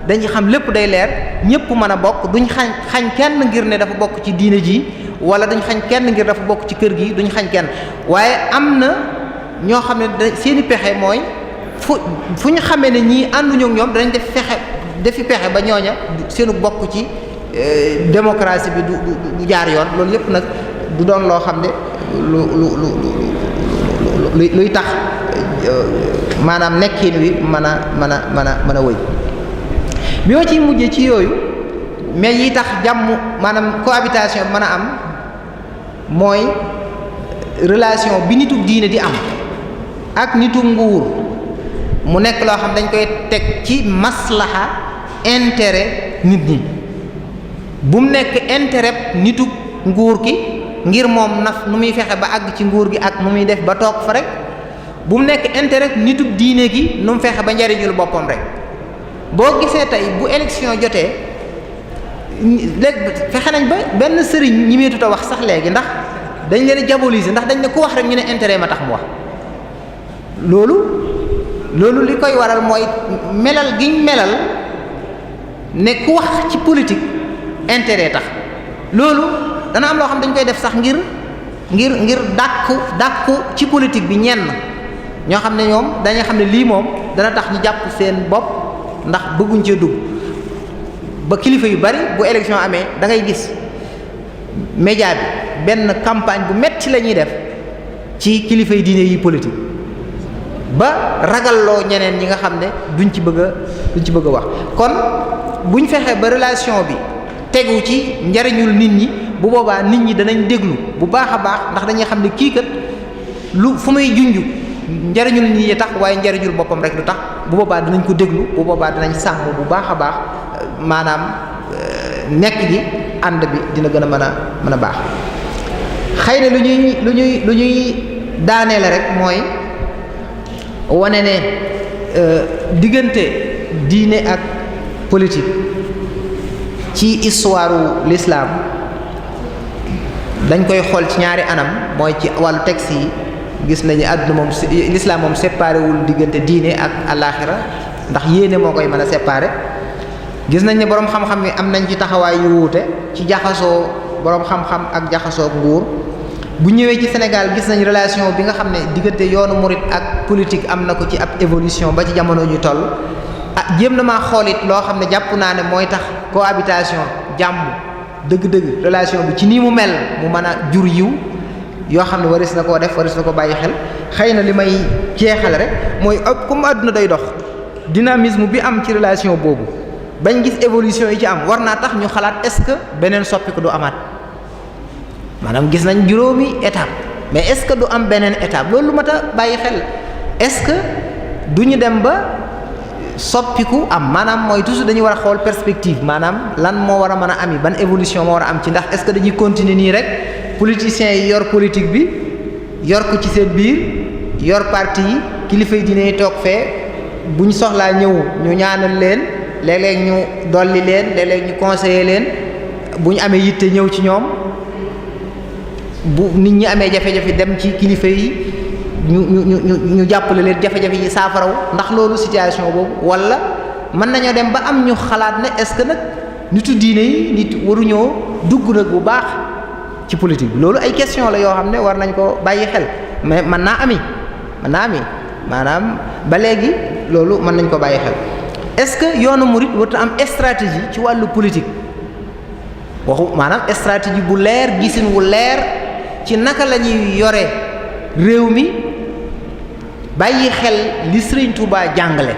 dañuy xam lépp day leer ñëpp mën a bokk duñ xañ kenn ngir ne dafa bokk ci diine ji wala duñ xañ kenn ngir dafa bokk ci kër gi duñ xañ kenn waaye am na ñoo xam ne seeni pexe mooy fu ñu xamee ne ñii ànduñu ak ñoom danañ defi pexe ba ñooña seenu bokk ci démocratie bi du jaar yoon loolu yëpp nag du doon loo xam ne luy tax maanaam nekkin wi mën a wëy bi ma ciy mujjee ci yooyu mais yi tax jàmm maanaam cohabitation bi mën a am mooy relation bi nitu diine di am ak nitu nguur mu nekk loo xam dañ koy teg ci maslaha intérêt nit ñi bu mu nekk intérêt nitu nguur ki ngir moom naf nu muy fexe ba àgg ci nguur gi ak nu muy def ba toog fa rek bu mu nekk intérêt nitu diine gi nu mu fexe ba njariñul boppam rek boo gisee tey bu élection jotee léegi fexe nañ ba benn sëriñ ñi meetut a wax sax léegi ndax dañ leen a diaboliser ndax dañ ne ku wax rek ñu ne intérêt ma tax mu wax loolu li koy waral mooy melal giñ melal ne ku wax ci politique intérêt tax loolu dana am loo xam dañ koy def sax ngir dàkku ci politique bi ñenn ñoo xam ne ñoom dañuy xam ne lii moom dana tax ñu jàpp seen bopp ndax bëgguñ cee dugg ba kilifa yu bari bu élection amee da ngay gis média bi benn campagne bu metti la ñuy def ci kilifa yi diine yi politique ba ragalloo ñeneen ñi nga xam ne duñ ci bëgg a wax kon buñ fexee ba relation bi tegu ci njariñul nit ñi bu boobaa nit ñi danañ déglu bu baax a baax ndax dañuy xam ne kii kat lu fu muy junj njariñul nit ñi tax waaye njariñul boppam rek lu tax bu boobaa dinañ ko déglu bu boobaa dinañ sàmm bu baax a baax maanaam nekk gi ànd bi dina gën a mën a baax xëy na lu ñuy daaneele rek mooy wane ne diggante diine ak politique ci histoire l'islam dañ koy xool ci ñaari anam mooy ci wàllu texte yi gis nañu àdduna moom l'islam moom séparé wul diggante diine ak alaxira ndax yéene moo koy mën a séparé gis nañ ne boroom xam-xam yi am nañ ci taxawaay yu wuute ci jaxasoo boroom xam-xam ak jaxasoo nguur bu ñëwee ci Sénégal gis nañ relation bi nga xam ne diggante yoonu murit ak politique am na ko ci ab évolution ba ci jamono ñu toll jéem na maa xoolit loo xam ne jàpp naa ne mooy tax cohabitation jàmm dëgg-dëgg relation bi ci nii mu mel mu mën a jur yiw yoo xam ne waris na koo def waris na ko bàyyi xel xëy na li may jeexal rek mooy comme àdduna day dox dynamisme bi am ci relation boobu bañ gis évolution yi ci am war naa tax ñu xalaat est-ce que beneen soppiku du amaat maanaam gis nañ juróomi étape mais est-ce que du am beneen étape loolu lu mat a bàyyi xel est-ce que du ñu dem ba soppiku am maanaam mooy toujours dañuy war a xool perspective maanaam lan moo war a mën a am yi ban évolution moo war a am ci ndax est-ce que dañuy continuer nii rek politiciens yi yor politique bi yor ko ci seen biir yor parti yi kilifa yi dina toog fee bu ñu soxlaa ñëw ñu ñaanal leen léeg-léeg ñu dolli leen léeg-léeg ñu conseiller leen bu ñu amee yitte ñëw ci ñoom bu nit ñi amee jafe-jafe dem ci kilifa yi ñu jàppale leen jafe-jafe yi saafaraw ndax loolu situation boobu wala mën nañoo dem ba am ñu xalaat ne est-ce que nag nitu diine yi nit waruñoo dugg nag bu baax ci politique bi loolu ay question la yoo xam ne war nañ ko bàyyi xel mais mën naa ami maanaam ba léegi loolu mën nañ ko bàyyi xel est-ce que yoonu murid warut am stratégie ci wàllu politique maanaam stratégie bu leer gisin wu leer ci naka la ñuy yore réew mi bàyyi xel li Sëriñ Tuubaa jàngale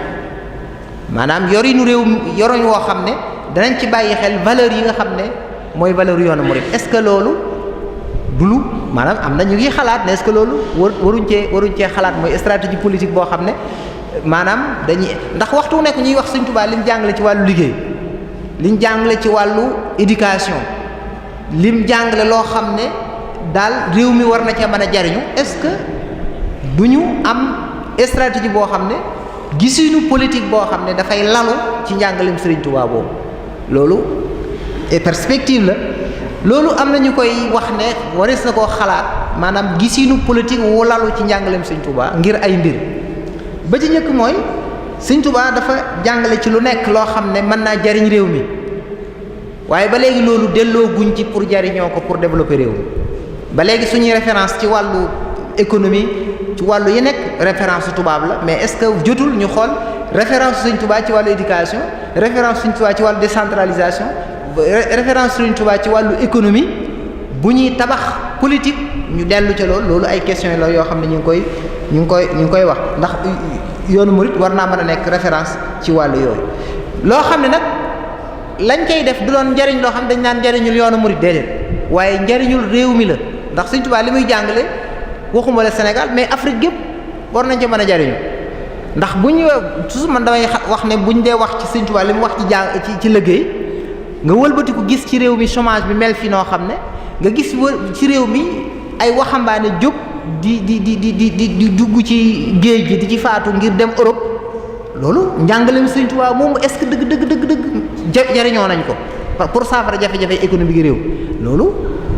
maanaam yorinu réew mi yoroñ woo xam ne danañ ci bàyyi xel valeurs yi nga xam ne mooy valeur yoonu murid est-ce que loolu du lu maanaam am na ñu ngi xalaat ne est-ce que loolu waruñ cee xalaat mooy stratégie politique boo xam ne maanaam dañuy ndax waxtu nekk ñuy wax Sëriñ Tuubaa liñ jàngale ci wàllu liggéey liñ jàngale ci wàllu éducation lim jàngale loo xam ne daal réew mi war na cee mën a jariñu est-ce que du ñu am stratégie boo xam ne gisinu politique boo xam ne dafay lalu ci njàngaleem Sëriñ Tuubaa boobu loolu perspective la loolu am na ñu koy wax ne warees na koo xalaat maanaam gisinu politique wu lalu ci njàngaleem Sëriñ Tuubaa ngir ay mbir ba ci njëkk mooy Sëriñ Tuubaa dafa jàngale ci lu nekk loo xam ne mën naa jariñ réew mi waaye ba léegi loolu delloo guñ ci pour jariñoo ko pour développer réew mi ba léegi suñuy référence ci wàllu économie ci wàllu yi nekk référence tubaab la mais est-ce que jotul ñu xool référence Sëriñ Tuubaa ci wàllu éducation référence Sëriñ Tuubaa ci wàllu décentralisation référence Sëriñ Tuubaa ci wàllu économie bu ñuy tabax politique ñu dellu ca loolu ay questions la yoo xam ne ñu ngi koy wax ndax yoonu murid war naa mën a nekk référence ci wàllu yooyu loo xam ne nag lañ koy def du doon njariñ loo xam ne dañ naan njariñul yoonu murid déedéet waaye njariñul réew mi la ndax Sëriñ Tuubaa li muy jàngale waxuma la Sénégal mais Afrique gépp war nañ ci mën a jariñu ndax bu ñu toujours man damay wax ne buñ dee wax ci Sëriñ Tuubaa li mu wax ci liggéey nga wëlbatiku gis ci réew mi chômage bi mel fi noo xam ne nga gis ci réew mi ay waxambaane jóg di dugg ci géej gi di ci faatu ngir dem Europe loolu njàngaleem Sëriñ Tuubaa moom est-ce que dëgg jariñoo nañ ko pour saafara jafe-jafe économique gi réew loolu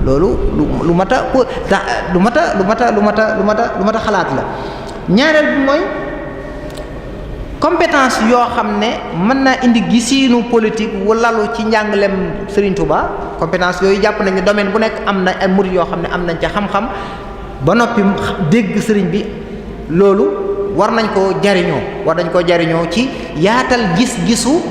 lu mat a xalaat la ñaareel bi mooy compétence yoo xam ne mën naa indi gisiinu politique wu lalu ci njàngaleem Serigne Touba compétence yooyu jàpp nañ ne domaine bu nekk am na ay murid yoo xam ne am nañ ca xam-xam ba noppi dégg sëriñ bi loolu war nañ koo jariñoo ci yaatal gis-gisu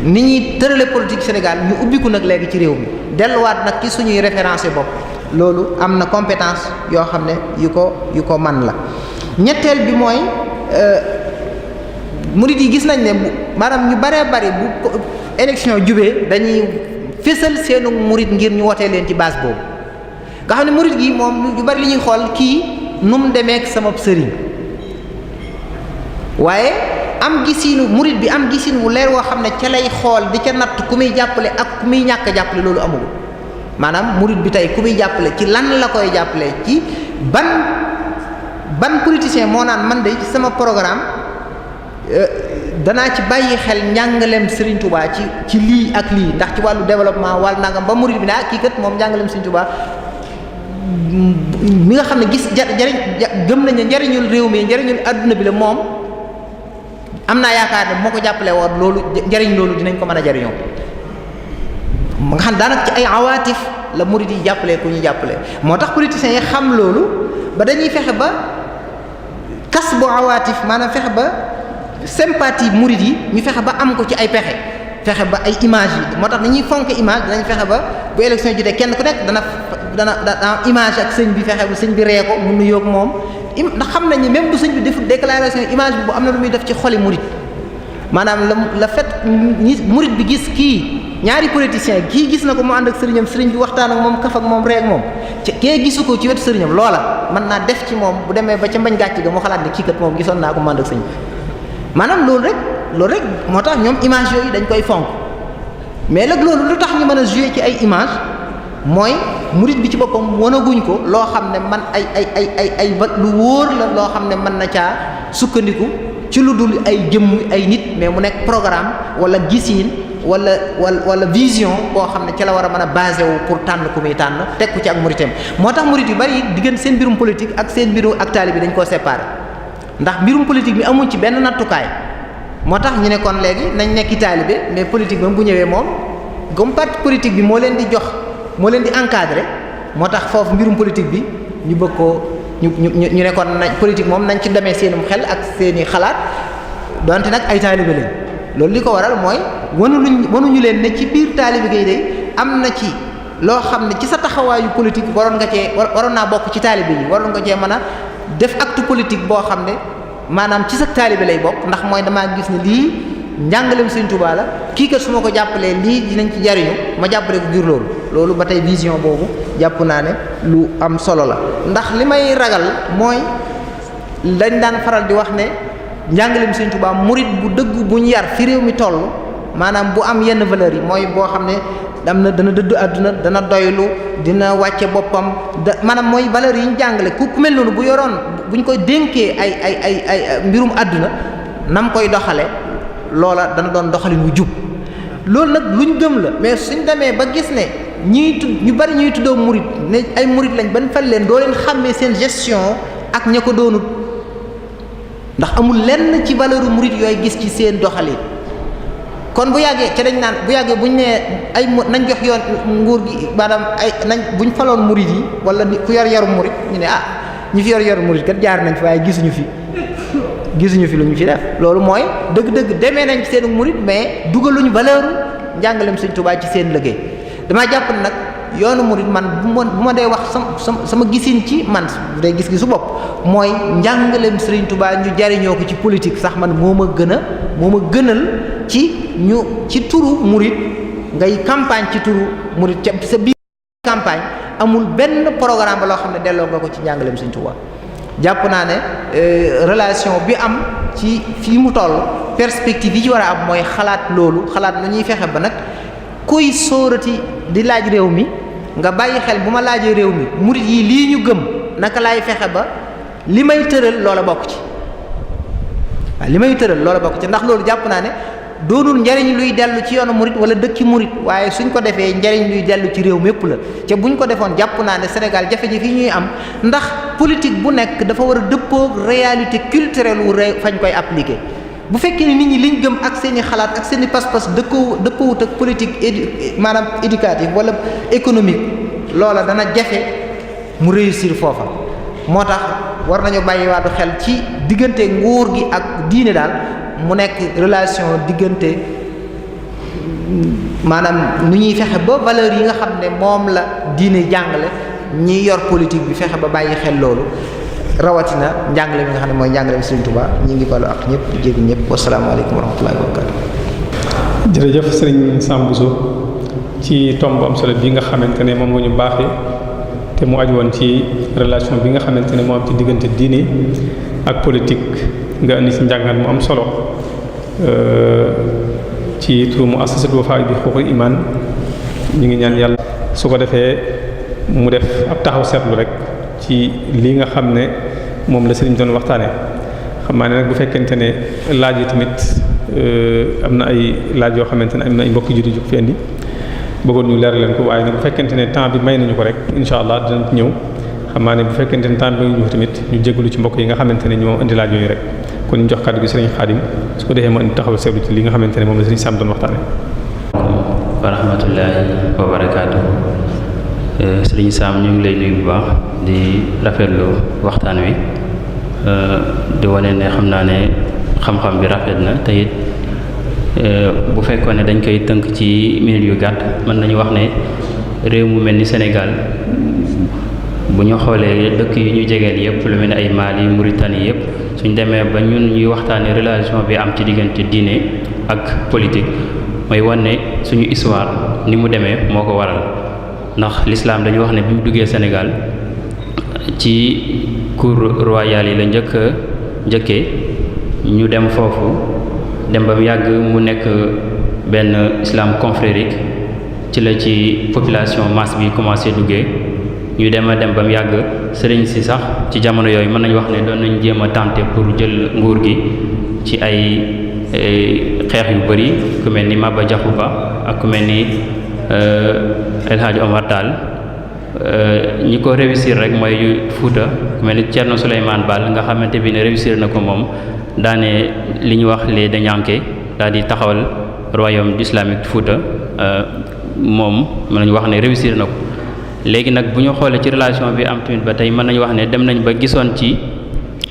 ni ñuy tërale politique Sénégal ñu ubbiku nag léegi ci réew mi delluwaat nag ci suñuy référencé bopp loolu am na compétence yoo xam ne yu ko man la ñetteel bi mooy murid yi gis nañ ne maanaam ñu baree bari bu élection jubee dañuy fésal seenu murid ngir ñu wotee leen ci base boobu nga xam ne murid gi moom ñu bari li ñuy xool kii nu mu demeek sama sëriñ waaye am gisinu murid bi am gisin wu leer woo xam ne ca lay xool di ca natt ku muy jàppale ak ku muy ñàkk jàppale loolu amul maanaam murid bi tey ku muy jàppale ci lan la koy jàppale ci ban politicien moo naan man de ci sama programme danaa ci bàyyi xel njàngaleem Serigne Touba ci lii ak lii ndax ci wàllu développement wàllu nangam ba murid bi naa kii kat moom njàngaleem Serigne Touba mi nga xam ne gis jariñ gëm nañ ne njariñul réew mi njariñul adduna bi la moom am naa yaakaar ne moo ko jàppale woon loolu njariñ loolu dinañ ko mën a jariñoo nga xam daanaka ci ay awaatif la murid yi jàppale ku ñu jàppale moo tax politiciens yi xam loolu ba dañuy fexe ba kas bu awaatif maanaam fexe ba sympathie murid yi ñu fexe ba am ko ci ay pexe fexe ba ay image yi moo tax dañuy fonk image danañ fexe ba bu élection jotee kenn ku nekk dana image ak sëñ bi fexe bu sëñ bi ree ko mun nu yóg moom ndax xam nañ ni même bu sëñ bi deful déclaration image bi bu am na lu muy def ci xoli murid maanaam la fait murid bi gis kii ñaari politicien kii gis na ko mu ànd ak sëriñam sëriñ bi waxtaan ak moom kaf ak moom ree ak moom ci kee gisu ko ci wetu sëriñam loola mën naa def ci moom bu demee ba ca mbañ gàcc ga mu xalaat ne kii kat moom gisoon naa ko mu ànd ak sëñ bi maanaam loolu rek moo tax ñoom image yooyu dañ koy fonk mais nag loolu lu tax ñu mën a jouer ci ay image mooy murid bi ci boppam wanaguñ ko loo xam ne man ay lu wóor la loo xam ne mën na caa sukkandiku ci lu dul ay jëmm ay nit mais mu nekk programme wala gisiin wala vision boo xam ne ci la war a mën a basé wu pour tànn ku muy tànn teg ko ci ak muritam moo tax murid yu bari diggante seen mbirum politique ak seen mbirum ak taalibe bi dañ koo séparé ndax mbirum politique bi amuñ ci benn nattukaay moo tax ñu ne kon léegi nañ nekki taalibe mais politique ba bu ñëwee moom comme parti politique bi moo leen di jox moo leen di encadrer moo tax foofu mbirum politique bi ñu bëgg koo ñu ne kon nañ politique moom nañ ci demee seenum xel ak seeni xalaat donte nag ay taalibe lañ loolu li ko waral mooy wanuñu leen ne ci biir taalibe gi day am na ci loo xam ne ci sa taxawaayu politique waroon naa bokk ci taalibe yi waroon nga cee mën a def acte politique boo xam ne maanaam ci sa taalibe lay bokk ndax mooy damaa gis ne lii njàngaleem Sëriñ Tuubaa la kii kat su ma ko jàppalee lii dinañ ci jariñu ma jàppale ko ngir loolu ba tey vision boobu jàpp naa ne lu am solo la. ndax li may ragal mooy dañ daan faral di wax ne njàngaleem Sëriñ Tuubaa murit bu dëgg bu ñu yar fi réew mi toll maanaam bu am yenn valeurs yi mooy boo xam ne dana dëddu àdduna dana doylu dina wàcce boppam maanaam mooy valeurs yi ñu jàngale ku mel noonu bu yoroon bu ñu koy dénkee ay mbirum àdduna nam koy doxale loola dana doon doxalin wu jub loolu nag luñ gëm la mais suñ demee ba gis ne ñu bari ñuy tuddoo murit ne ay murit lañ ban fal leen doo leen xàmmee seen gestion ak ña ko doonut ndax amul lenn ci valeur murit yooyu gis ci seen doxalin kon bu yàggee ca dañ naan bu yàggee buñ nee ay nañ jox yoon nguur gi maanaam buñ faloon murit yi wala ku yor yaru murit ñu ne ñi fi yor yaru murit kat jaar nañ fi waaye gisuñu fi lu ñu fi def loolu mooy dëgg-dëgg demee nañ ci seen murit mais dugaluñu valeur njàngaleem Sëriñ Tuubaa ci seen liggéey damaa jàpp ne nag yoonu murit man bu ma dee wax sama gisin ci man bu dee gis-gisu bopp mooy njàngaleem Sëriñ Tuubaa ñu jariñoo ko ci politique sax man moo ma gënal ci turu murit ngay campagne ci turu murit ca sa biir campagne amul benn programme ba loo xam ne delloo nga ko ci njàngaleem Sëriñ Tuubaa jàpp naa ne relation bi am ci fii mu toll perspective yi ci war a am mooy xalaat nu ñuy fexe ba nag kuy sóorati di laaj réew mi nga bàyyi xel bu ma laajee réew mi murit yi lii ñu gëm naka laay fexe ba li may tëral loola bokk ci waaw li may tëral loola bokk ci ndax loolu jàpp naa ne doonul njariñ luy dellu ci yoonu murit wala dëkki murit waaye suñ ko defee njariñ luy dellu ci réew mépp la te buñ ko defoon jàpp naa ne Sénégal jafe-jafe yi ñuy am ndax politique bu nekk dafa war a dëppoo réalité culturelle wu réew fañ koy appliquer bu fekkee ni nit ñi liñ gëm ak seen i xalaat ak seen i pas-pas dëppoowut ak politique maanaam éducative wala économique loola dana jafe mu réussir foofa moo tax war nañu bàyyiwaatu xel ci diggante nguur gi ak diine daal mu nekk relation diggante maanaam nu ñuy fexe ba valeur yi nga xam ne moom la diine jàngale ñi yor politique bi fexe ba bàyyi xel loolu rawatina njàngale mi nga xam ne mooy njàngale bi Sëriñ Tuubaa ñi ngi balu ak ñëpp di jéggi ñëpp wasalaamaaleykum wa rahmatullahi wa barakatu jërëjëf Sëriñ Sam Bousso ci tomb am solo bi nga xamante ne moom moo ñu baaxee te mu aju woon ci relation bi nga xamante ne moo am ci diggante diine ak politique nga indi ci njàngat mu am solo ci turu muassasatu Wafa bi xuquuqul iman ñu ngi ñaan yàlla su ko defee mu def ab taxaw seetlu rek ci lii nga xam ne moom la sëriñ doon waxtaanee xam naa ne nag bu fekkente ne laaj yi tamit am na ay laaj yoo xamante ne am na ay mbokki judi juk fi indi bëggoon ñu leeral leen ko waaye nag bu fekkente ne temps bi may nañu ko rek incha allah dinañ ci ñëw xam naa ne bu fekkente ne temps bi ñu tamit ñu jégalu ci mbokk yi nga xamante ne ñoo indi laaj yooyu rek kon ñu jox kàddu gi sëriñ Xaadim su ko defee ma indi taxaw seetlu ci li nga xamante ne moom la sëriñ Sam doon waxtaanee. wa rahmatullahi wa barakaatu sëriñ Sam ñu ngi lay nuyu bu baax di rafetlu waxtaan wi di wane ne xam naa ne xam-xam bi rafet na te it bu fekkoon ne dañ koy tënk ci minute yu gàtt mën nañu wax ne réew mu mel ni Sénégal bu ñu xoolee dëkk yi ñu jegeel yépp lu mel ni ay Mali Mauritanie yépp suñ demee ba ñun ñuy waxtaanee relation bi am ci diggante diine ak politique mooy wane ne suñu histoire ni mu demee moo ko waral ndax l'islam dañu wax ne bi mu duggee Sénégal ci cour royale yi la njëkkee ñu dem foofu dem ba mu yàgg mu nekk benn islam confrérique ci la ci population masse bi commencé duggee ñu dem ba mu yàgg sëriñ si sax ci jamono yooyu mën nañu wax ne doon nañ jéem a tenter pour jël nguur gi ci ay xeex yu bari ku mel ni Maba Diakhou Ba ak ku mel ni El Hadj Omar Tall ñi ko réussir rek mooy Fouta ku mel ni Thierno Souleymane Baal nga xamante bi ne réussir na ko moom daane li ñu wax les Dañanké daal di taxawal royaume islamique Fouta moom mën nañu wax ne réussir na ko léegi nag bu ñu xoolee ci relation bi am tamit ba tey mën nañu wax ne dem nañ ba gisoon ci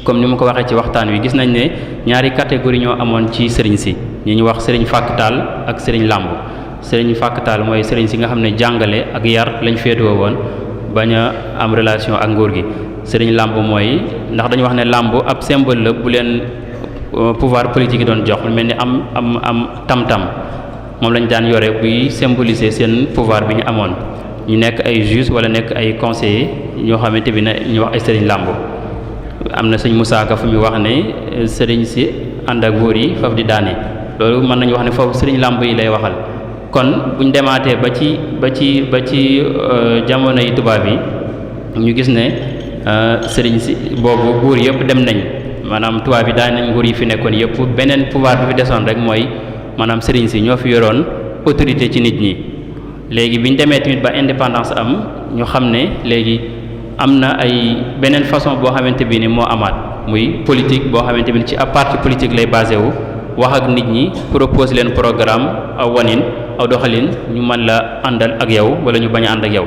comme ni ma ko waxee ci waxtaan wi gis nañ ne ñaari catégorie ñoo amoon ci sëriñ si ñi ñu wax sëriñ Fàkk-Taal ak sëriñ Làmb sëriñ Fàkk-Taal mooy sëriñ si nga xam ne jàngale ak yar lañ féetewoo woon bañ a am relation ak nguur gi sëriñ Làmb mooy ndax dañu wax ne làmb ab symbole la bu leen pouvoir politique yi doon jox lu mel ni am tam-tam moom lañ daan yore buy symboliser seen pouvoir bi ñu amoon ñu nekk ay juges wala nekk ay conseillers ñoo xamante bi ne ñu wax ay sëriñ làmb am na sëñ Moussa Ka fu muy wax ne sëriñ si ànd ak góor yi faf di daane loolu mën nañu wax ne foofu sëriñ làmb yi lay waxal kon buñ demaatee ba ci jamono yi tubaab yi ñu gis ne sëriñ si boobu buur yëpp dem nañ maanaam tubaab yi daan nañ nguur yi fi nekkoon yëpp beneen pouvoir bi fi desoon rek mooy maanaam sëriñ si ñoo fi yoroon autorité ci nit ñi léegi bi ñu demee tamit ba indépendance am ñu xam ne léegi am na ay beneen façon boo xamante bi ni moo amaat muy politique boo xamante bi ni ci ab parti politique lay basé wu wax ak nit ñi propose leen programme aw wanin aw doxalin ñu mën la àndal ak yow wala ñu bañ a ànd ak yow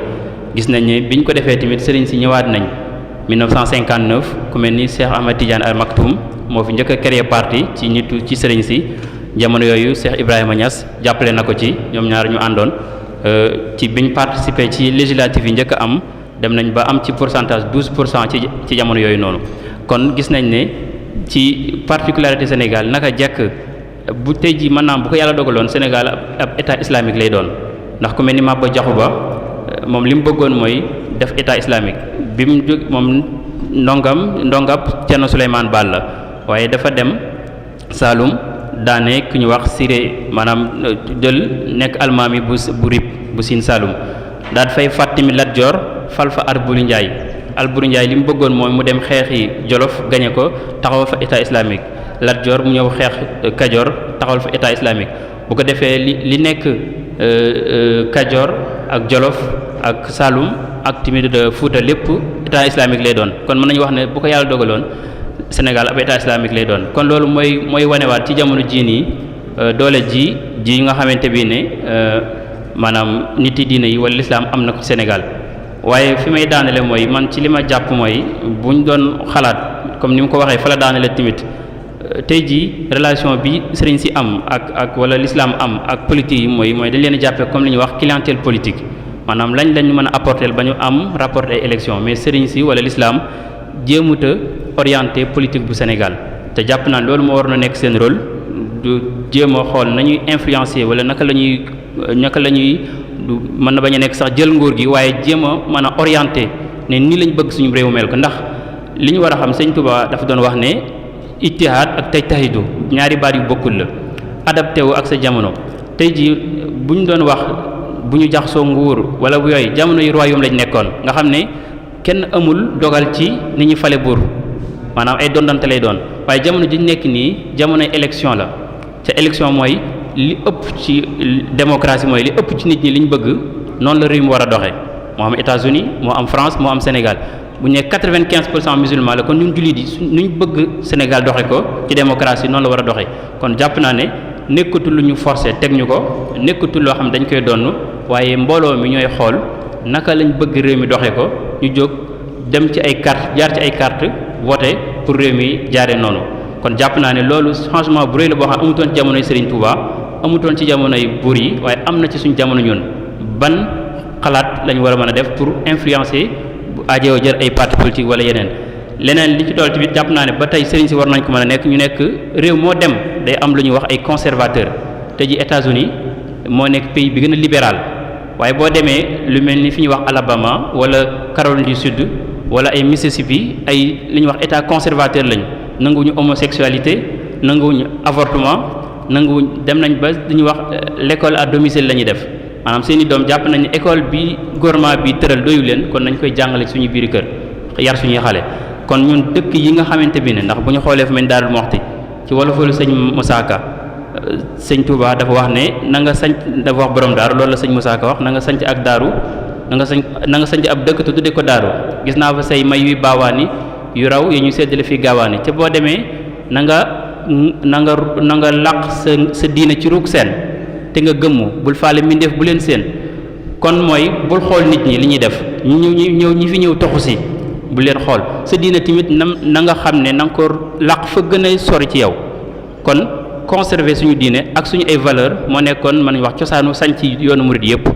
gis nañ ne biñ ko defee tamit sëriñ si ñëwaat nañ 1959 ku mel ni Cheikh Ahmed Tidiane Al Maktoum moo fi njëkk a créé parti ci ci sëriñ si jamono yooyu Cheikh Ibrahima Niass jàppale na ko ci ñoom ñaar ñu àndoon ci biñ participé ci législative yi njëkk a am dem nañ ba am ci pourcentage 12% ci jamono yooyu noonu kon gis nañ ne ci particularité Sénégal naka jekk bu tey ji maanaam bu ko yàlla dogaloon Sénégal ab état islamique lay doon ndax ku mel ni Maba Diakhou Ba moom li mu bëggoon mooy def état islamique bi mu jóg moom ndongab Thierno Souleymane Baal la waaye dafa dem Saloum daane ku ñu wax Siré maanaam jël nekk almaami bu rib bu Sine Saloum daal fay fàttimi Lat Joor fal fa Alburi Njaay li mu bëggoon mooy mu dem xeexi Jolof gañe ko taxawal fa état islamique Lat Joor mu ñëw xeex Kajoor taxawal fa état islamique bu ko defee li nekk Kajoor ak Jolof ak Saloum ak tamit Fuuta lépp état islamique lay doon kon mën nañu wax ne bu ko yàlla dogaloon Sénégal ab état islamique lay doon kon loolu mooy wanewaat ci jamono jii nii doole ji nga xamante bi ne maanaam nit yi diine yi wala lislaam am na ko Sénégal waaye fi may daanele mooy man ci li ma jàpp mooy buñ doon xalaat comme ni mu ko waxee fa la daanele tamit tey jii relation bi sëriñ si am ak wala l'islam am ak politique yi mooy dañ leen a jàppee comme li ñuy wax clientèle politique maanaam lañ mën a apporter ba ñu am rapport ay élection mais sëriñ si wala l'islam jéemut a orienté politique bu Sénégal te jàpp naa loolu moo war na nekk seen rôle du jéem a xool nañuy influencer wala naka la ñuy mën na bañ a nekk sax jël nguur gi waaye jéem a mën a orienté ne nii lañ bëgg suñu réew mel ko ndax li ñu war a xam Sëñ Tuubaa dafa doon wax ne ijtihaad ak tajtahidu ñaari baat yu bokkul la adapté wu ak sa jamono tey jii bu ñu doon wax bu ñu jaxasoo nguur wala bu yooyu jamono yu royaume lañ nekkoon nga xam ne kenn amul dogal ci ni ñu fale buur maanaam ay dondante lay doon waaye jamono ji ñu nekk nii jamonoy élection la ca élection mooy li ëpp ci démocratie mooy li ëpp ci nit ñi li ñu bëgg noonu la réew mi war a doxee moo am États-Unis moo am France moo am Sénégal bu ñu nee 95% musulman la kon ñun jullit yi nu ñu bëgg Sénégal doxe ko ci démocratie noonu la war a doxee kon jàpp naa ne nekkatul lu ñu forcé teg ñu ko nekkatul loo xam dañ koy donn waaye mbooloo mi ñooy xool naka lañ bëgg réew mi doxe ko ñu jóg dem ci ay carte jaar ci ay carte voté pour réew mi jaaree noonu kon jàpp naa ne loolu changement bu rëy la boo xam amutoon ci jamonoy Serigne Touba amutoon ci jamonoy buur yi waaye am na ci suñu jamono ñun ban xalaat lañ war a mën a def pour influencer bu aajoo jël ay parti politique wala yeneen leneen li ci dool tamit jàpp naa ne ba tey Serigne si war nañ ko mën a nekk ñu nekk réew moo dem day am lu ñuy wax ay conservateur te ji États-Unis moo nekk pays bi gën a libéral waaye boo demee lu mel ni fi ñuy wax Alabama wala Caroline du Sud wala ay Mississippi ay li ñuy wax état conservateur lañ nanguwuñu homosexualité nanguwuñu avortement nanguwuñ dem nañ ba li ñuy wax l'école à domicile la ñuy def maanaam seeni doom jàpp nañ ne école bi gouvernement bi tëral doyu leen kon nañ koy jàngale suñu biir kër yar suñuy xale kon ñun dëkk yi nga xamante bi ne ndax bu ñu xoolee fu mel ni Daaru Muxti ci wolofalu sëñ Moussa Ka sëñ Touba dafa wax ne na nga sanc dafa wax borom daaru loolu la sëñ Moussa Ka wax na nga sanc ak daaru na nga sanc ab dëkk te tudde ko daaru gis naa fa say may yuy baawaani yu raw yi ñu seddale fii gaawaani ca boo demee na nga laq sa diina ci ruug seen te nga gëmmu bul faale mbindeef bu leen seen kon mooy bul xool nit ñi li ñuy def ñi fi ñëw toxu si bu leen xool sa diina tamit na nga xam ne na nga ko laq fa gën a sori ci yow kon conserver suñu diine ak suñu ay valeur moo nekkoon mën nañu wax cosaanu sañ ci yoonu murid yëpp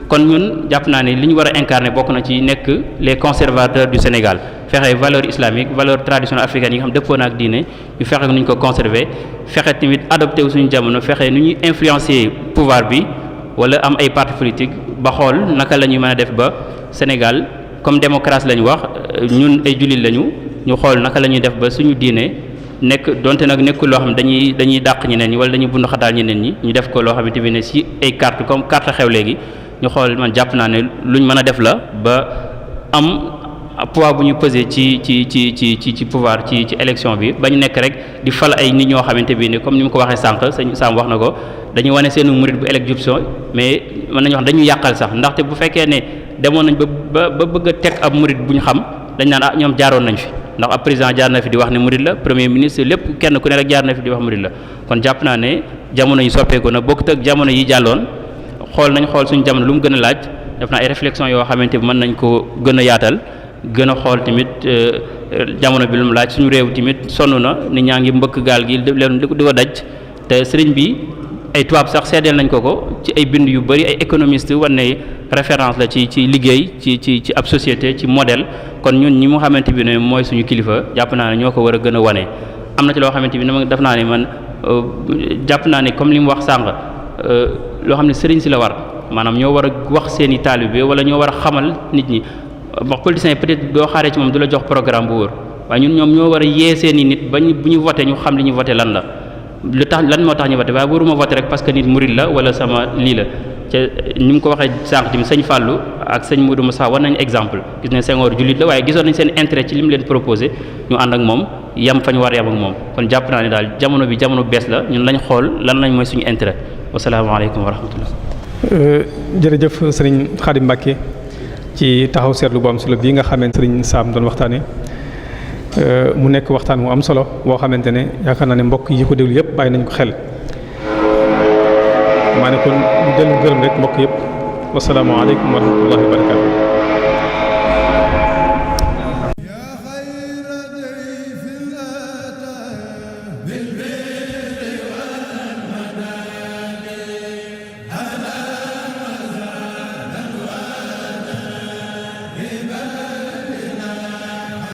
kon ñun jàpp naa ne li ñu war a incarner bokk na ci nekk les conservateurs du Sénégal fexe valeur islamique valeur traditionnelle africaine yi nga xam dëppoo na ak diine ñu fexe nu ñu ko conserver fexe tamit adopté wu suñu jamono fexe nu ñuy influencer pouvoir bi wala am ay parti politique ba xool naka la ñuy mën a def ba Sénégal comme démocratie la ñu wax ñun ay jullit lañu ñu xool naka la ñuy def ba suñu diine nekk donte nag nekkul loo xam ne dañuy dàq ñeneen ñi wala dañuy bund xataal ñeneen ñi ñu def ko loo xamante ne si ay carte comme carte xew léegi ñu xool man jàpp naa ne luñ mën a def la ba am poids bu ñu peser ci pouvoir ci élection bi ba ñu nekk rek di fal ay nit ñoo xamante bi ne comme ni mu ko waxee sànq sëñ Sam wax na ko dañuy wane seenu murid bu élection mais mën nañu wax dañu yàqal sax ndaxte bu fekkee ne demoon nañ ba bëgg a teg ab murid bu ñu xam dañ naan ñoom jaaroon nañ fi ndax ab président jaar na fi di wax ne murid la premier ministre lépp kenn ku ne rek jaar na fi di wax murid la kon jàpp naa ne jamono yi soppeeku na bokkut ak jamono yi jàlloon xool suñu jamono lu mu gën a laaj def na ay réflexion yoo xamante bi mën nañ ko gën a yaatal gën a xool tamit jamono bi lu mu laaj suñu réew tamit sonn na nit ñaa ngi mbëkk gaal gi leen di ko daj te sëriñ bi ay tubaab sax seedeel nañ ko ci ay bind yu bari ay économiste war ne référence la ci liggéey ci ab société ci modèle kon ñun ñi mu xamante bi ne mooy suñu kilifa jàpp naa ne ñoo ko war a gën a wane am na ci loo xamante bi ne def naa ne man jàpp naa ne comme li mu wax sànq loo xam ne sëriñ si la war maanaam ñoo war a wax seen i taalibe wala ñoo war a xamal nit ñi wax politicien peut-être doo xaaree ci moom du la jox programme bu wóor waaye ñoom ñoo war a yee seen i nit ba bu ñu voté ñu xam li ñu voté lan la lu tax lan moo tax ñu voté waaye waruma voté rek parce que nit murid la wala sama lii la ca ni mu ko waxee sànq tamit sëñ Fallou ak sëñ Modou Moussa war nañ exemple gis ne Senghor jullit la waaye gisoon nañ seen intérêt ci li mu leen proposé ñu ànd ak moom yam fa ñu war yam ak moom kon jàpp naa ne daal jamono bi jamono bees la ñun lañ xool lan lañ mooy suñu intérêt wasalaamaaleykum wa rahmatullah. jërëjëf sëriñ Khadim Mbacké ci taxaw seetlu bu am solo bii nga xamante sëriñ Sam doon waxtaanee mu nekk waxtaan mu am solo boo xamante ne yaakaar naa ne mbokk yi ko déglu yëpp bàyyi nañ ko xel maa ne kon ñu dellu gërëm rek mbokk yëpp wasalaamaaleykum wa rahmatullahi wa barakatuh